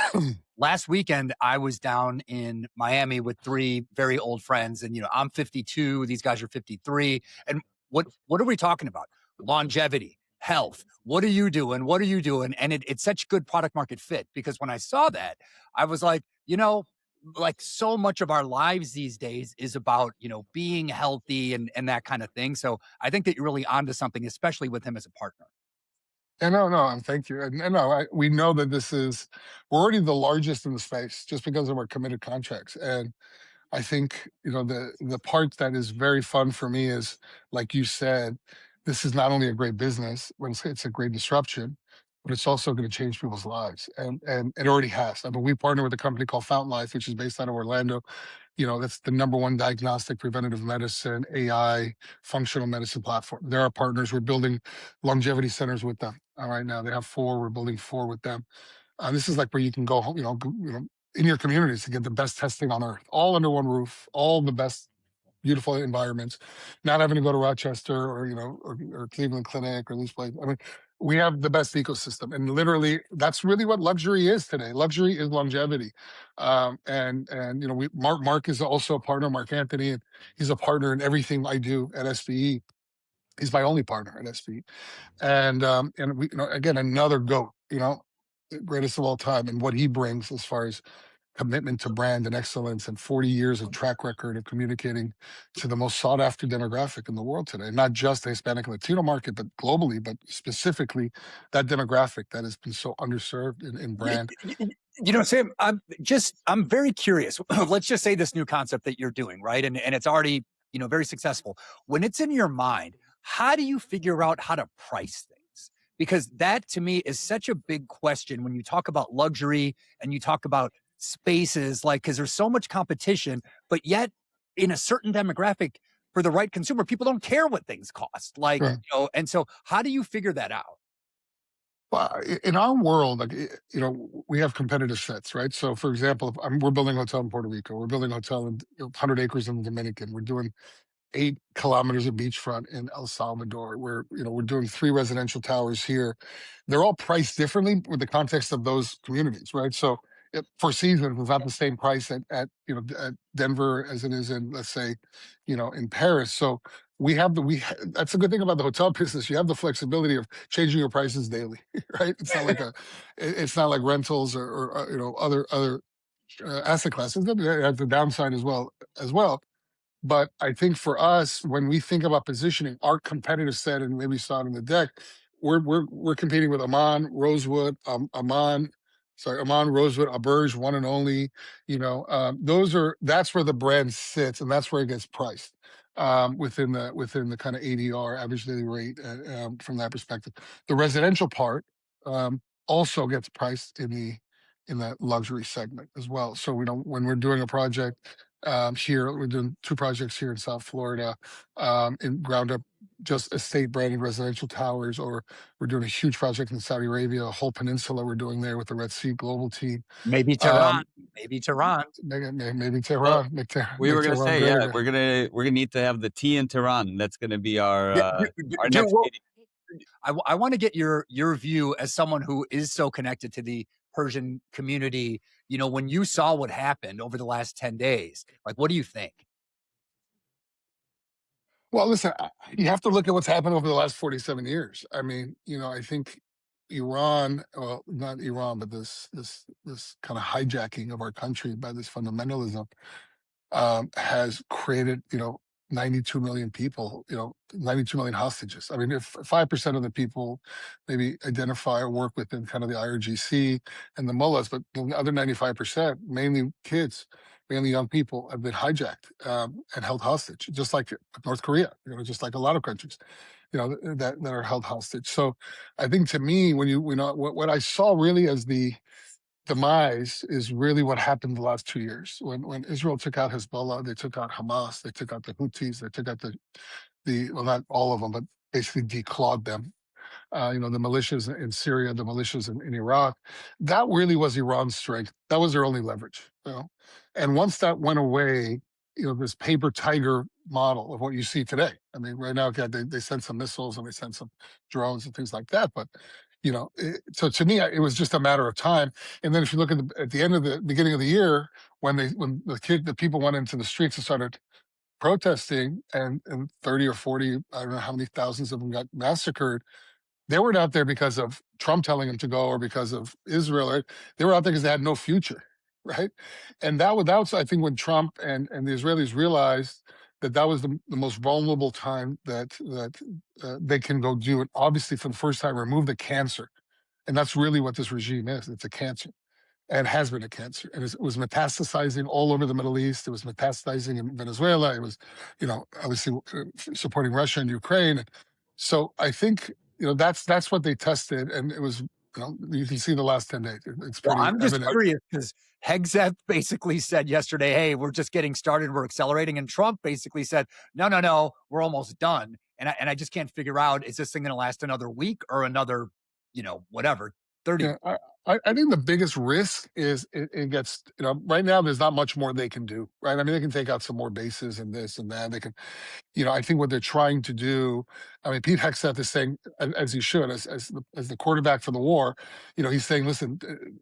Last weekend, I was down in Miami with 3 very old friends, and I'm 52, these guys are 53, and what are we talking about? Longevity, health. What are you doing? What are you doing? And it's such good product market fit, because when I saw that, I was like, like so much of our lives these days is about being healthy and that kind of thing. So I think that you're really onto something, especially with him as a partner.
And no, and thank you. And no, we know that we're already the largest in the space just because of our committed contracts. And I think, the part that is very fun for me is, like you said, this is not only a great business, but it's a great disruption, but it's also going to change people's lives. And it already has. I mean, we partner with a company called Fountain Life, which is based out of Orlando. That's the number one diagnostic, preventative medicine, AI, functional medicine platform. They're our partners. We're building longevity centers with them. All right, now they have 4. We're building 4 with them. This is like where you can go home, in your communities to get the best testing on earth, all under one roof, all the best, beautiful environments, not having to go to Rochester or Cleveland Clinic or these places. I mean, we have the best ecosystem, and literally, that's really what luxury is today. Luxury is longevity. Mark is also a partner, Mark Anthony, and he's a partner in everything I do at SBE. He's my only partner at SBE, and we, again, another goat, greatest of all time, and what he brings as far as commitment to brand and excellence, and 40 years of track record of communicating to the most sought after demographic in the world today, not just the Hispanic and Latino market, but globally, but specifically that demographic that has been so underserved in brand.
Sam, I'm very curious. Let's just say this new concept that you're doing, right? And it's already, very successful. When it's in your mind, how do you figure out how to price things? Because that to me is such a big question when you talk about luxury and you talk about spaces, like, because there's so much competition, but yet in a certain demographic, for the right consumer, people don't care what things cost. Like,
Right.
and so how do you figure that out?
Well, in our world, like, we have competitive sets, right? So, for example, we're building a hotel in Puerto Rico, we're building a hotel in 100 acres in the Dominican, we're doing 8 kilometers of beachfront in El Salvador. We're doing 3 residential towers here. They're all priced differently with the context of those communities, right? So, Four Seasons is not the same price at Denver as it is in, let's say, in Paris. So that's a good thing about the hotel business. You have the flexibility of changing your prices daily, right? It's not like rentals or other asset classes. That has the downside as well. But I think for us, when we think about positioning, our competitive set, and maybe saw it in the deck, we're competing with Amman, Rosewood, Auberge, one and only. That's where the brand sits, and that's where it gets priced within the kind of ADR, average daily rate, from that perspective. The residential part also gets priced in that luxury segment as well. So when we're doing a project here, we're doing 2 projects here in South Florida, in ground up, just estate branded residential towers, or we're doing a huge project in Saudi Arabia, a whole peninsula we're doing there with the Red Sea Global team.
Maybe Tehran. Maybe Tehran.
Maybe
Well,
Tehran. Make
we were gonna
Tehran
say, yeah,
greater.
we're gonna need to have the tea in Tehran. That's gonna be our our
Dude,
next
well,
meeting.
I want to get your view as someone who is so connected to the Persian community. When you saw what happened over the last 10 days, like, what do you think?
Well, listen, you have to look at what's happened over the last 47 years. I mean, I think Iran, well, not Iran, but this kind of hijacking of our country by this fundamentalism has created, 92 million people, 92 million hostages. I mean, if 5% of the people maybe identify or work within kind of the IRGC and the mullahs, but the other 95%, mainly kids, mainly young people, have been hijacked and held hostage, just like North Korea, just like a lot of countries, that are held hostage. So I think, to me, when what I saw really as the demise is really what happened the last 2 years. When Israel took out Hezbollah, they took out Hamas, they took out the Houthis, they took out well, not all of them, but basically declawed them. The militias in Syria, the militias in Iraq. That really was Iran's strength. That was their only leverage. And once that went away, this paper tiger model of what you see today. I mean, right now, they sent some missiles and they sent some drones and things like that. But so to me, it was just a matter of time. And then if you look at the end of the beginning of the year, when the people went into the streets and started protesting, and 30 or 40, I don't know how many thousands of them got massacred. They weren't out there because of Trump telling them to go or because of Israel. Right? They were out there because they had no future, right? And that was, I think, when Trump and the Israelis realized that was the most vulnerable time that they can go do it. Obviously, for the first time, remove the cancer, and that's really what this regime is. It's a cancer, and has been a cancer, and it was metastasizing all over the Middle East. It was metastasizing in Venezuela. It was, obviously supporting Russia and Ukraine. So I think that's what they tested, and it was. You can see the last 10 days. It's
Well,
pretty
I'm just
evident.
curious because Hegseth basically said yesterday, "Hey, we're just getting started. We're accelerating," and Trump basically said, "No, we're almost done." And I just can't figure out, is this thing going to last another week or another, whatever, 30?
Yeah, I think the biggest risk is it gets, right now there's not much more they can do, right? I mean, they can take out some more bases and this and that. They can, I think what they're trying to do, I mean, Pete Hegseth is saying, as he should, as the quarterback for the war, he's saying, listen,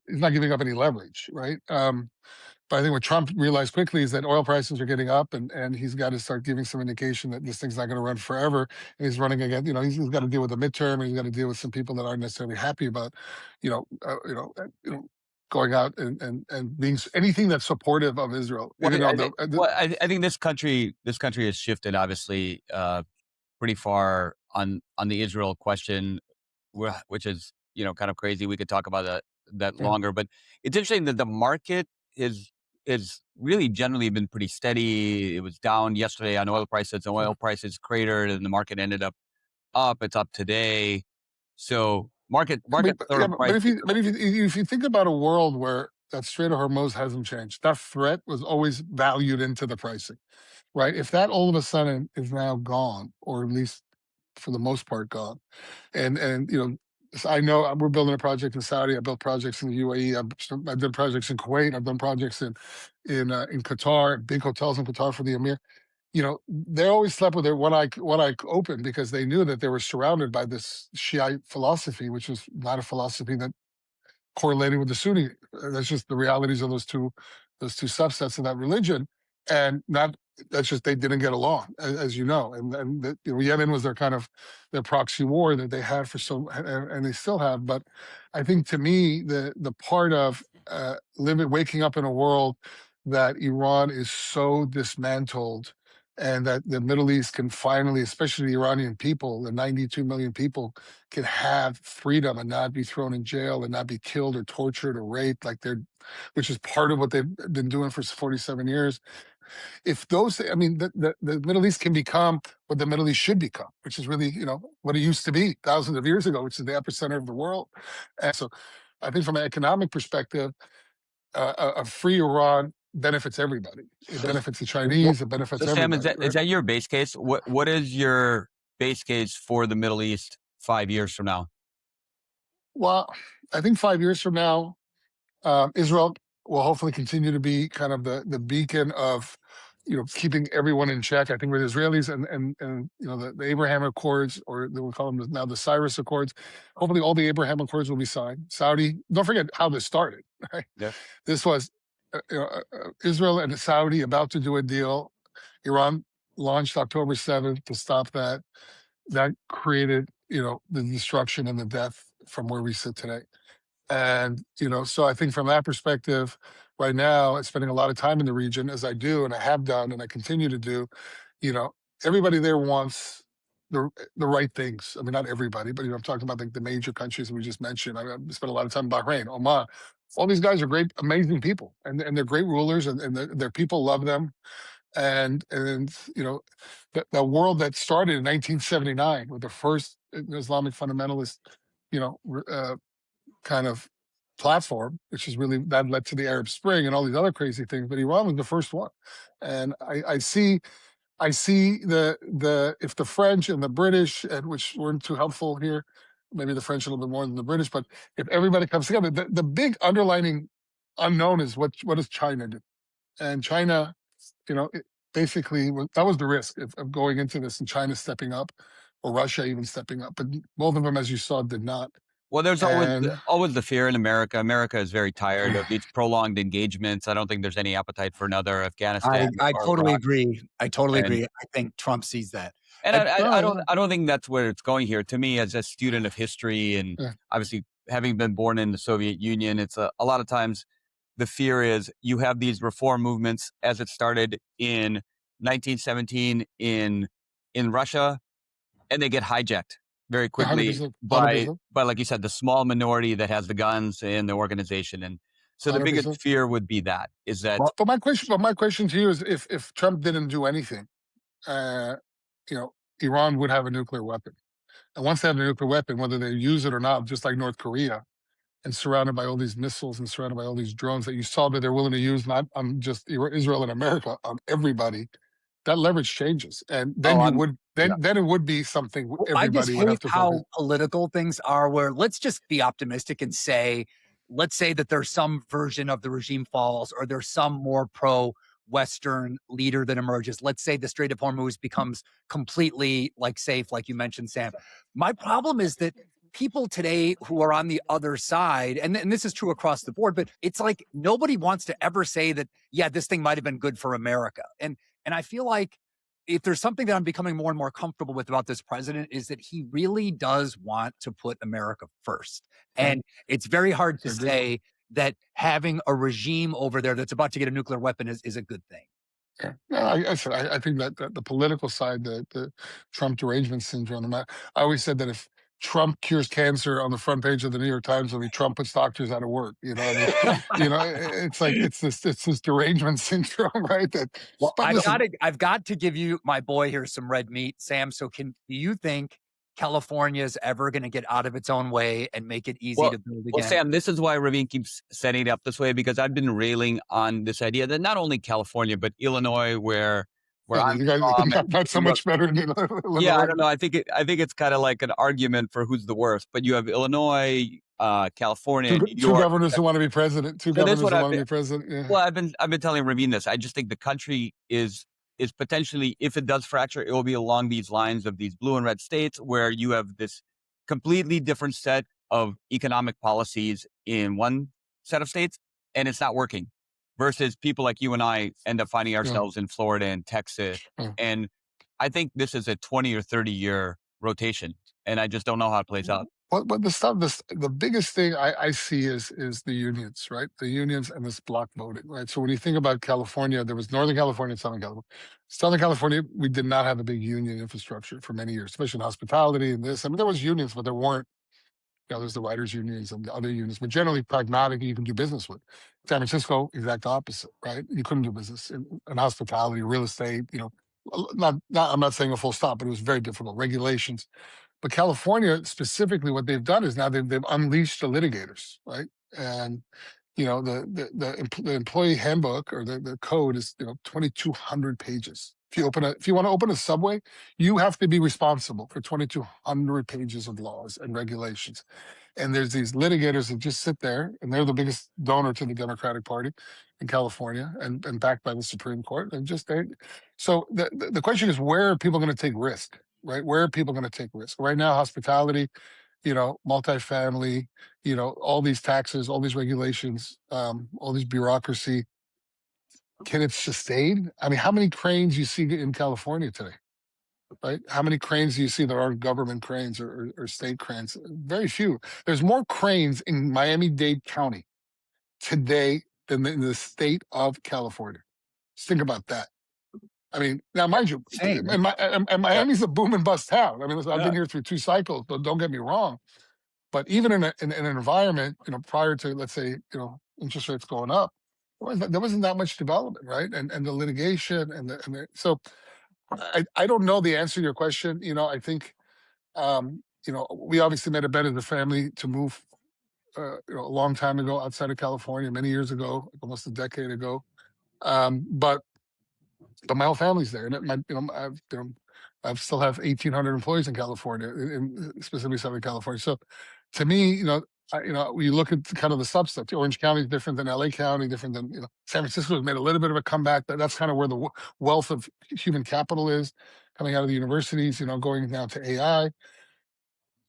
he's not giving up any leverage, right? But I think what Trump realized quickly is that oil prices are getting up, and he's got to start giving some indication that this thing's not going to run forever. And he's running again. He's got to deal with the midterm, and he's got to deal with some people that aren't necessarily happy about, going out and being anything that's supportive of Israel.
I think this country has shifted, obviously, pretty far on the Israel question, which is kind of crazy. We could talk about that longer, but it's interesting that the market is really generally been pretty steady. It was down yesterday on oil prices. Oil prices cratered, and the market ended up up. It's up today. So market.
But if you think about a world where that Strait of Hormuz hasn't changed, that threat was always valued into the pricing, right? If that all of a sudden is now gone, or at least for the most part gone, and I know we're building a project in Saudi. I built projects in the UAE. I've done projects in Kuwait. I've done projects in Qatar, big hotels in Qatar for the Emir. They always slept with their one eye open, because they knew that they were surrounded by this Shiite philosophy, which is not a philosophy that correlated with the Sunni. That's just the realities of those two subsets of that religion, and not that's just they didn't get along, as you know, and Yemen was their kind of their proxy war that they had for so, and they still have. But I think to me, the part of waking up in a world that Iran is so dismantled, and that the Middle East can finally, especially the Iranian people, the 92 million people, can have freedom and not be thrown in jail and not be killed or tortured or raped like they're, which is part of what they've been doing for 47 years. If those, I mean, the Middle East can become what the Middle East should become, which is really, what it used to be thousands of years ago, which is the epicenter of the world. And so I think from an economic perspective, a free Iran benefits everybody. It
So,
benefits the
well,
Chinese, it benefits
Sam, is
everybody,
that is
right?
that your base case? What is your base case for the Middle East 5 years from now?
Well, I think 5 years from now, Israel will hopefully continue to be kind of the beacon of, keeping everyone in check. I think with Israelis and the Abraham Accords, or they will call them now the Cyrus Accords. Hopefully, all the Abraham Accords will be signed. Saudi, don't forget how this started. Right?
Yeah.
This was Israel and Saudi about to do a deal. Iran launched October 7th to stop that. That created, the destruction and the death from where we sit today. And, so I think from that perspective, right now, I'm spending a lot of time in the region, as I do, and I have done, and I continue to do. You know, everybody there wants the right things. I mean, not everybody, but I'm talking about like the major countries that we just mentioned. I spent a lot of time in Bahrain, Oman. All these guys are great, amazing people, and they're great rulers, and their people love them. And the world that started in 1979 with the first Islamic fundamentalist, you know, kind of platform, which is really that led to the Arab Spring and all these other crazy things. But Iran was the first one, and I see the if the French and the British, and which weren't too helpful here, maybe the French a little bit more than the British, but if everybody comes together, the big underlining unknown is what does China do? And China, basically that was the risk of going into this, and China stepping up, or Russia even stepping up, but both of them, as you saw, did not.
Well, there's
And
always the fear in America. America is very tired of these prolonged engagements. I don't think there's any appetite for another Afghanistan
I
or
totally
Iraq.
agree. I totally
And
agree. I think Trump sees that.
and
And
I don't think that's where it's going here. To me, as a student of history, and
yeah,
obviously having been born in the Soviet Union, it's a lot of times the fear is you have these reform movements as it started in 1917 in Russia, and they get hijacked very quickly
100%,
by
100%,
like you said, the small minority that has the guns in the organization. And so the biggest
100%.
fear would be is that
But my question to you is, if Trump didn't do anything, uh, Iran would have a nuclear weapon. And once they have a nuclear weapon, whether they use it or not, just like North Korea, and surrounded by all these missiles and surrounded by all these drones that you saw that they're willing to use, not on just Israel and America, on everybody, that leverage changes. And then
oh,
you
I'm
would then it would be something
Well, I just
everybody would
hate
have to focus.
how political things are, where let's just be optimistic and say, let's say that there's some version of the regime falls, or there's some more pro Western leader that emerges. Let's say the Strait of Hormuz becomes completely safe, like you mentioned, Sam. My problem is that people today who are on the other side, and this is true across the board, but it's like nobody wants to ever say that, yeah, this thing might have been good for America. And I feel like if there's something that I'm becoming more and more comfortable with about this president, is that he really does want to put America first.
Right.
And it's very hard to
I agree.
say that having a regime over there that's about to get a nuclear weapon is a good thing.
Yeah. No, I think that the political side, the Trump derangement syndrome. I always said that if Trump cures cancer on the front page of the New York Times, it'll be Trump puts doctors out of work. I mean, it's like it's this derangement syndrome, right?
Well,
But listen,
I've got to give you, my boy here, some red meat, Sam. So do you think California is ever going to get out of its own way and make it easy
well,
to build
well,
again?
Sam, this is why Ravin keeps setting it up this way, because I've been railing on this idea that not only California but Illinois, where I'm
you guys
from, and
not so
New York.
much better than
Yeah, I
Illinois.
don't know. I think it's kind of like an argument for who's the worst. But you have Illinois, California, New
Two
York.
governors who want to be president. Two
So this is
governors
what
who
I've
want to
been.
be president. Yeah.
Well, I've been telling Ravin this. I just think the country is potentially, if it does fracture, it will be along these lines of these blue and red states, where you have this completely different set of economic policies in one set of states, and it's not working, versus people like you and I end up finding
Yeah.
ourselves in Florida and Texas.
Yeah.
And I think this is a 20 or 30-year rotation, and I just don't know how it plays out.
But the biggest thing I see is the unions, right? The unions and this block voting, right? So when you think about California, there was Northern California and Southern California. Southern California, we did not have a big union infrastructure for many years, especially in hospitality and this. I mean, there was unions, but there weren't, there's the writers unions and the other unions, but generally pragmatic, you can do business with. San Francisco, exact opposite, right? You couldn't do business in hospitality, real estate, I'm not saying a full stop, but it was very difficult. Regulations. But California specifically, what they've done is now they've unleashed the litigators, right? And the employee handbook or the code is 2,200 pages. If you want to open a subway, you have to be responsible for 2,200 pages of laws and regulations. And there's these litigators that just sit there, and they're the biggest donor to the Democratic Party in California, and backed by the Supreme Court. And so the question is, where are people going to take risk? Right? Where are people going to take risk? Right now, hospitality, multifamily, all these taxes, all these regulations, all these bureaucracy. Can it sustain? I mean, how many cranes you see in California today? Right? How many cranes do you see that aren't government cranes or state cranes? Very few. There's more cranes in Miami-Dade County today than in the state of California. Just think about that. I mean, now mind you,
Same.
and Miami's a boom and bust town. I mean, listen, I've
Yeah.
been here through 2 cycles, but don't get me wrong. But even in an environment, prior to, let's say, interest rates going up, there wasn't that much development, right? And the litigation so I don't know the answer to your question. I think we obviously made a bet as a family to move a long time ago outside of California, many years ago, like almost a decade ago. But my whole family's there, and I still have 1,800 employees in California, in specifically Southern California. So, to me, we look at kind of the substance. Orange County is different than LA County, different than San Francisco has made a little bit of a comeback. That's kind of where the wealth of human capital is coming out of the universities. Going down to AI.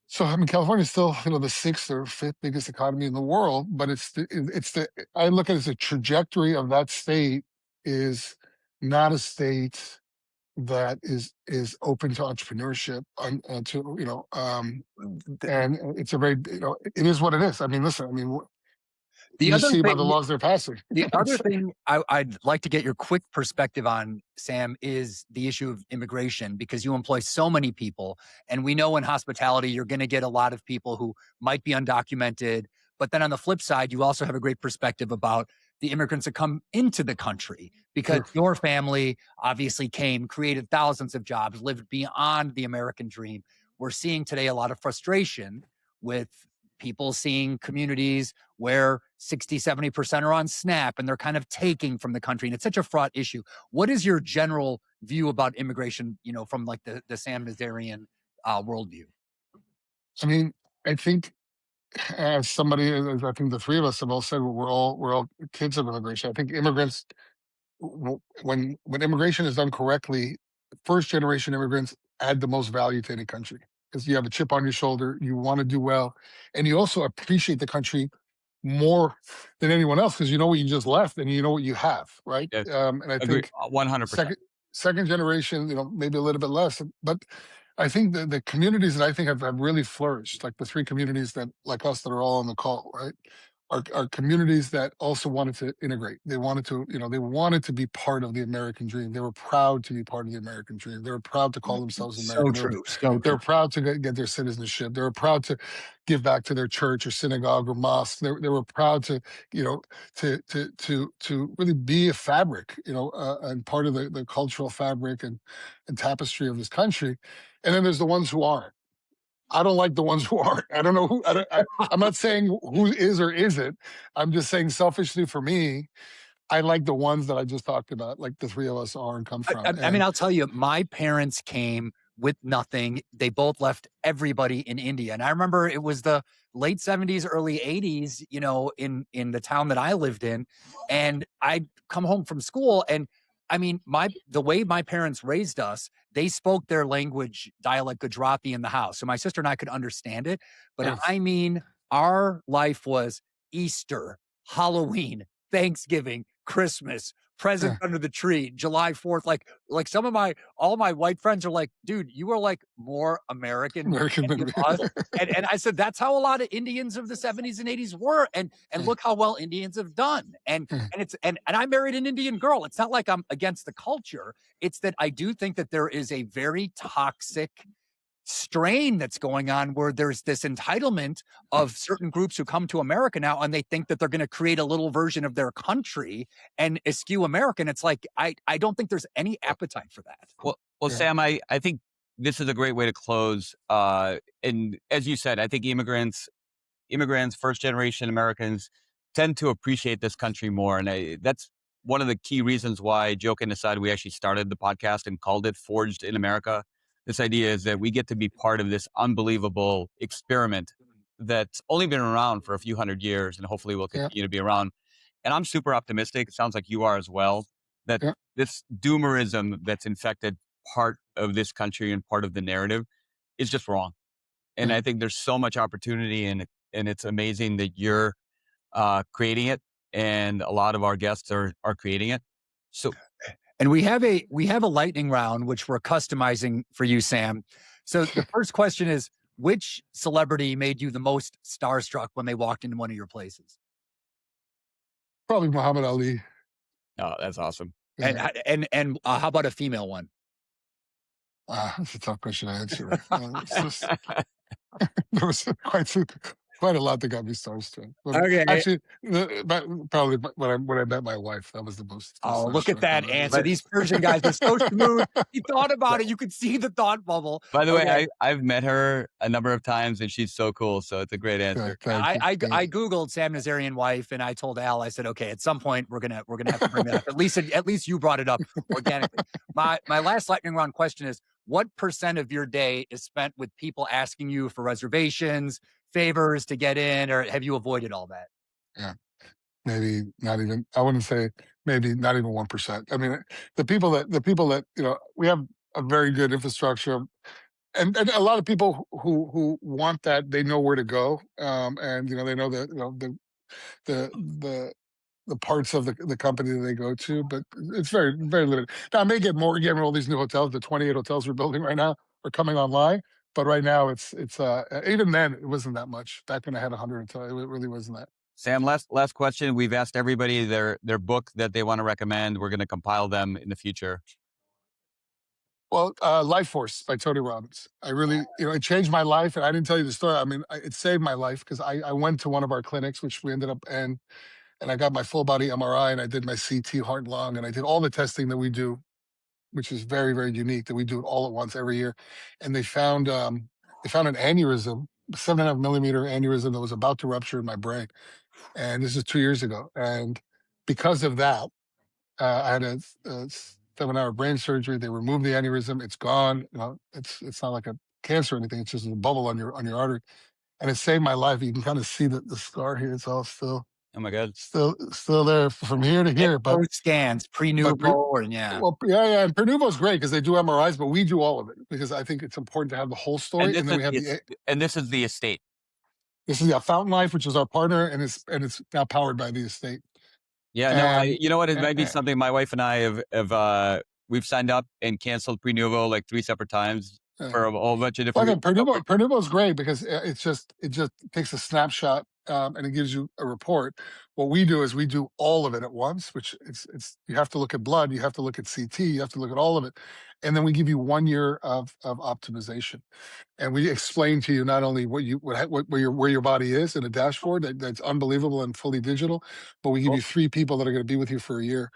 So I mean, California is still the 6th or 5th biggest economy in the world, but I look at it as a trajectory of that state is not a state that is open to entrepreneurship and it's a very it is what it is. I mean, listen,
The
you
other
see by the
thing,
laws they're passing.
the other thing I'd like to get your quick perspective on, Sam, is the issue of immigration, because you employ so many people. And we know in hospitality, you're going to get a lot of people who might be undocumented. But then on the flip side, you also have a great perspective about the immigrants that come into the country, because
Sure.
your family obviously came, created thousands of jobs, lived beyond the American dream. We're seeing today a lot of frustration with people seeing communities where 60, 70% are on SNAP and they're kind of taking from the country. And it's such a fraught issue. What is your general view about immigration, from like the Sam Nazarian worldview?
I mean, I think as somebody, as I think the three of us have all said, we're all kids of immigration. I think immigrants, when immigration is done correctly, first generation immigrants add the most value to any country, because you have a chip on your shoulder, you want to do well, and you also appreciate the country more than anyone else, because you know what you just left and you know what you have, right?
Yes.
And I
Agree.
think
100%.
second generation, maybe a little bit less, but I think the communities that I think have really flourished, like the 3 communities that, like us, that are all on the call, right, are communities that also wanted to integrate. They wanted to, they wanted to be part of the American dream. They were proud to be part of the American dream. They were proud to call themselves American.
So true. So
They were
true.
proud to get their citizenship. They were proud to give back to their church or synagogue or mosque. They were proud to, to really be a fabric, and part of the cultural fabric and tapestry of this country. And then there's the ones who aren't. I don't like the ones who aren't. I don't know who. I'm not saying who is or isn't. I'm just saying selfishly for me, I like the ones that I just talked about, like the 3 of us are and come from.
I mean, I'll tell you, my parents came with nothing. They both left everybody in India. And I remember it was the late 70s, early 80s, in the town that I lived in. And I'd come home from school, and I mean, the way my parents raised us, they spoke their language, dialect Gujarati, in the house. So my sister and I could understand it. But
Yes.
I mean, our life was Easter, Halloween, Thanksgiving, Christmas, presents
Yeah.
under the tree, July 4th. Like some of all my white friends are like, dude, you are like more American than
American
any
than
of
me.
us. And I said, that's how a lot of Indians of the 70s and 80s were. And
Yeah.
look how well Indians have done.
Yeah.
And it's and I married an Indian girl. It's not like I'm against the culture. It's that I do think that there is a very toxic strain that's going on where there's this entitlement of certain groups who come to America now and they think that they're going to create a little version of their country and eschew American. It's like I don't think there's any appetite for that.
Well,
Yeah.
Sam, I think this is a great way to close. And as you said, I think immigrants, first generation Americans tend to appreciate this country more. And that's one of the key reasons why, joking aside, we actually started the podcast and called it Forged in America. This idea is that we get to be part of this unbelievable experiment that's only been around for a few hundred years and hopefully will
Yeah.
continue to be around. And I'm super optimistic. It sounds like you are as well, that
Yeah.
this doomerism that's infected part of this country and part of the narrative is just wrong. And
Yeah.
I think there's so much opportunity in it. And it's amazing that you're creating it, and a lot of our guests are creating it. So,
And we have a lightning round which we're customizing for you, Sam. So the first question is, which celebrity made you the most starstruck when they walked into one of your places?
Probably Muhammad Ali.
oh, that's awesome.
Yeah.
And how about a female one?
That's a tough question to answer. There was quite a lot that got me starstruck. But
Okay.
actually, probably when I met my wife, that was the most.
Oh, look at
starstruck
that
I've ever
answer.
been.
These Persian guys are so smooth. He thought about it. You could see the thought bubble.
By the
Okay.
way, I've met her a number of times, and she's so cool. So it's a great answer.
Thank you.
I googled Sam Nazarian wife, and I told Al, I said, okay, at some point we're gonna have to bring that up. At least you brought it up organically. My last lightning round question is, what % of your day is spent with people asking you for reservations, favors to get in, or have you avoided all that?
Yeah. Maybe not even. I wouldn't say maybe not even 1%. I mean, the people that we have a very good infrastructure, and a lot of people who want that, they know where to go, and they know the the parts of the company that they go to, but it's very very limited. Now I may get more again with all these new hotels. The 28 hotels we're building right now are coming online, but right now it's even then it wasn't that much. Back when I had 100 hotels, it really wasn't that.
Sam, last question. We've asked everybody their book that they want to recommend. We're going to compile them in the future.
Well, Life Force by Tony Robbins. I really, it changed my life, and I didn't tell you the story. I mean, it saved my life because I went to one of our clinics, which we ended up in, and I got my full body MRI, and I did my CT, heart, lung, and I did all the testing that we do, which is very, very unique. That we do it all at once every year, and they found an aneurysm, 7.5 millimeter aneurysm that was about to rupture in my brain, and this is 2 years ago, and because of that, I had a 7-hour brain surgery. They removed the aneurysm. It's gone. It's not like a cancer or anything. It's just a bubble on your artery, and it saved my life. You can kind of see the scar here. It's all
Oh my God.
still there from here to here. But
Both scans, pre-nuvo, and yeah.
well, yeah. And Pernuvo is great because they do MRIs, but we do all of it because I think it's important to have the whole story.
And
And then we have
this is the estate.
this is Fountain Life, which is our partner, and it's now powered by the estate.
Yeah, no,
And
you know what? It might be
and-
something my wife and I have we've signed up and canceled Prenuvo like 3 separate times for a whole bunch of different.
Again, Pernuvo is great because it just takes a snapshot and it gives you a report. What we do is we do all of it at once, which it's you have to look at blood, you have to look at CT, you have to look at all of it, and then we give you 1 year of optimization, and we explain to you not only where your body is in a dashboard that's unbelievable and fully digital, but we give you 3 people that are going to be with you for a year.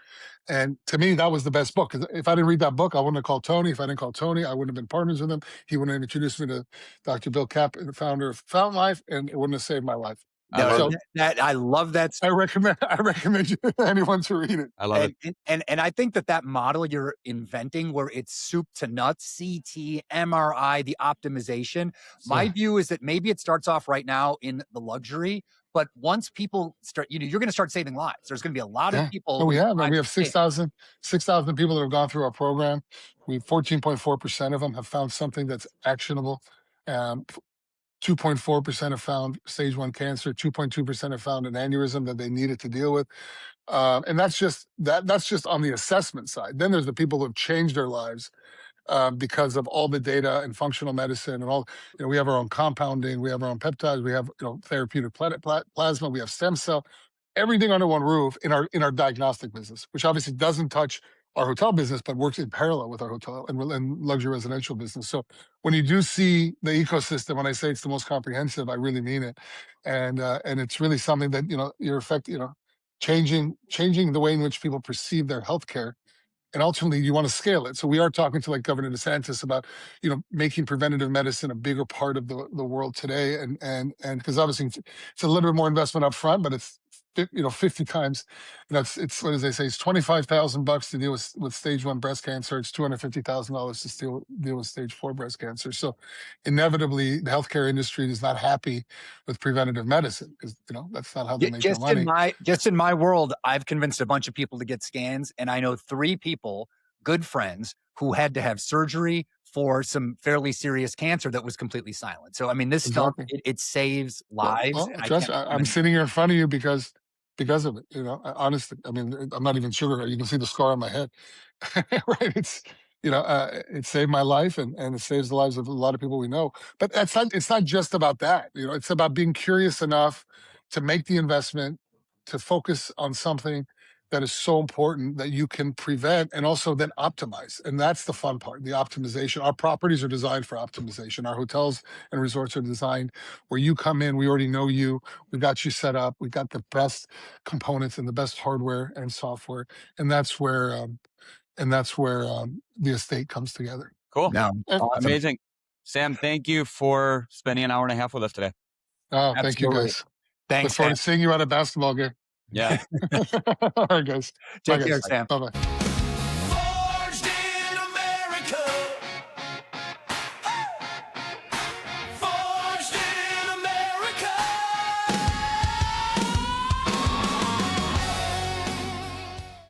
And to me, that was the best book. Because if I didn't read that book, I wouldn't have called Tony. If I didn't call Tony, I wouldn't have been partners with him. He wouldn't have introduced me to Dr. Bill Kapp, the founder of Fountain Life, and it wouldn't have saved my life.
No, I love that.
I recommend you anyone to read it.
I love it.
And I think that model you're inventing, where it's soup to nuts, CT, MRI, the optimization. My view is that maybe it starts off right now in the luxury, but once people start, you're going to start saving lives. There's going to be a lot of people.
No, we have 6,000 people that have gone through our program. 14.4% of them have found something that's actionable. 2.4% have found stage 1 cancer. 2.2% have found an aneurysm that they needed to deal with. And that's just on the assessment side. Then there's the people who have changed their lives because of all the data and functional medicine and all. We have our own compounding, we have our own peptides, we have therapeutic plasma, we have stem cell, everything under one roof in our diagnostic business, which obviously doesn't touch our hotel business, but works in parallel with our hotel and luxury residential business. So when you do see the ecosystem, when I say it's the most comprehensive, I really mean it, and it's really something that you're changing the way in which people perceive their healthcare, and ultimately you want to scale it. So we are talking to Governor DeSantis about making preventative medicine a bigger part of the world today, and because obviously it's a little bit more investment up front, but it's 50 times, it's what do they say, it's $25,000 to deal with stage 1 breast cancer. It's $250,000 to deal with stage 4 breast cancer. So inevitably the healthcare industry is not happy with preventative medicine, because that's not how they make their money.
Just in my world, I've convinced a bunch of people to get scans, and I know 3 people, good friends, who had to have surgery for some fairly serious cancer that was completely silent. So I mean, this stuff, it saves lives.
Well, trust me, I'm sitting here in front of you because of it. Honestly, I mean, I'm not even sugar. You can see the scar on my head, right? It's it saved my life, and it saves the lives of a lot of people we know. But it's not just about that. It's about being curious enough to make the investment, to focus on something that is so important that you can prevent and also then optimize. And that's the fun part, the optimization. Our properties are designed for optimization. Our hotels and resorts are designed where you come in, we already know you, we got you set up, we got the best components and the best hardware and software. And that's where the estate comes together.
Cool.
No, awesome.
Amazing. Sam, thank you for spending an hour and a half with us today.
Oh, thank you guys.
Thanks.
Look forward to seeing you at a basketball game.
Yeah.
All right, guys.
Take care, Sam.
Bye-bye.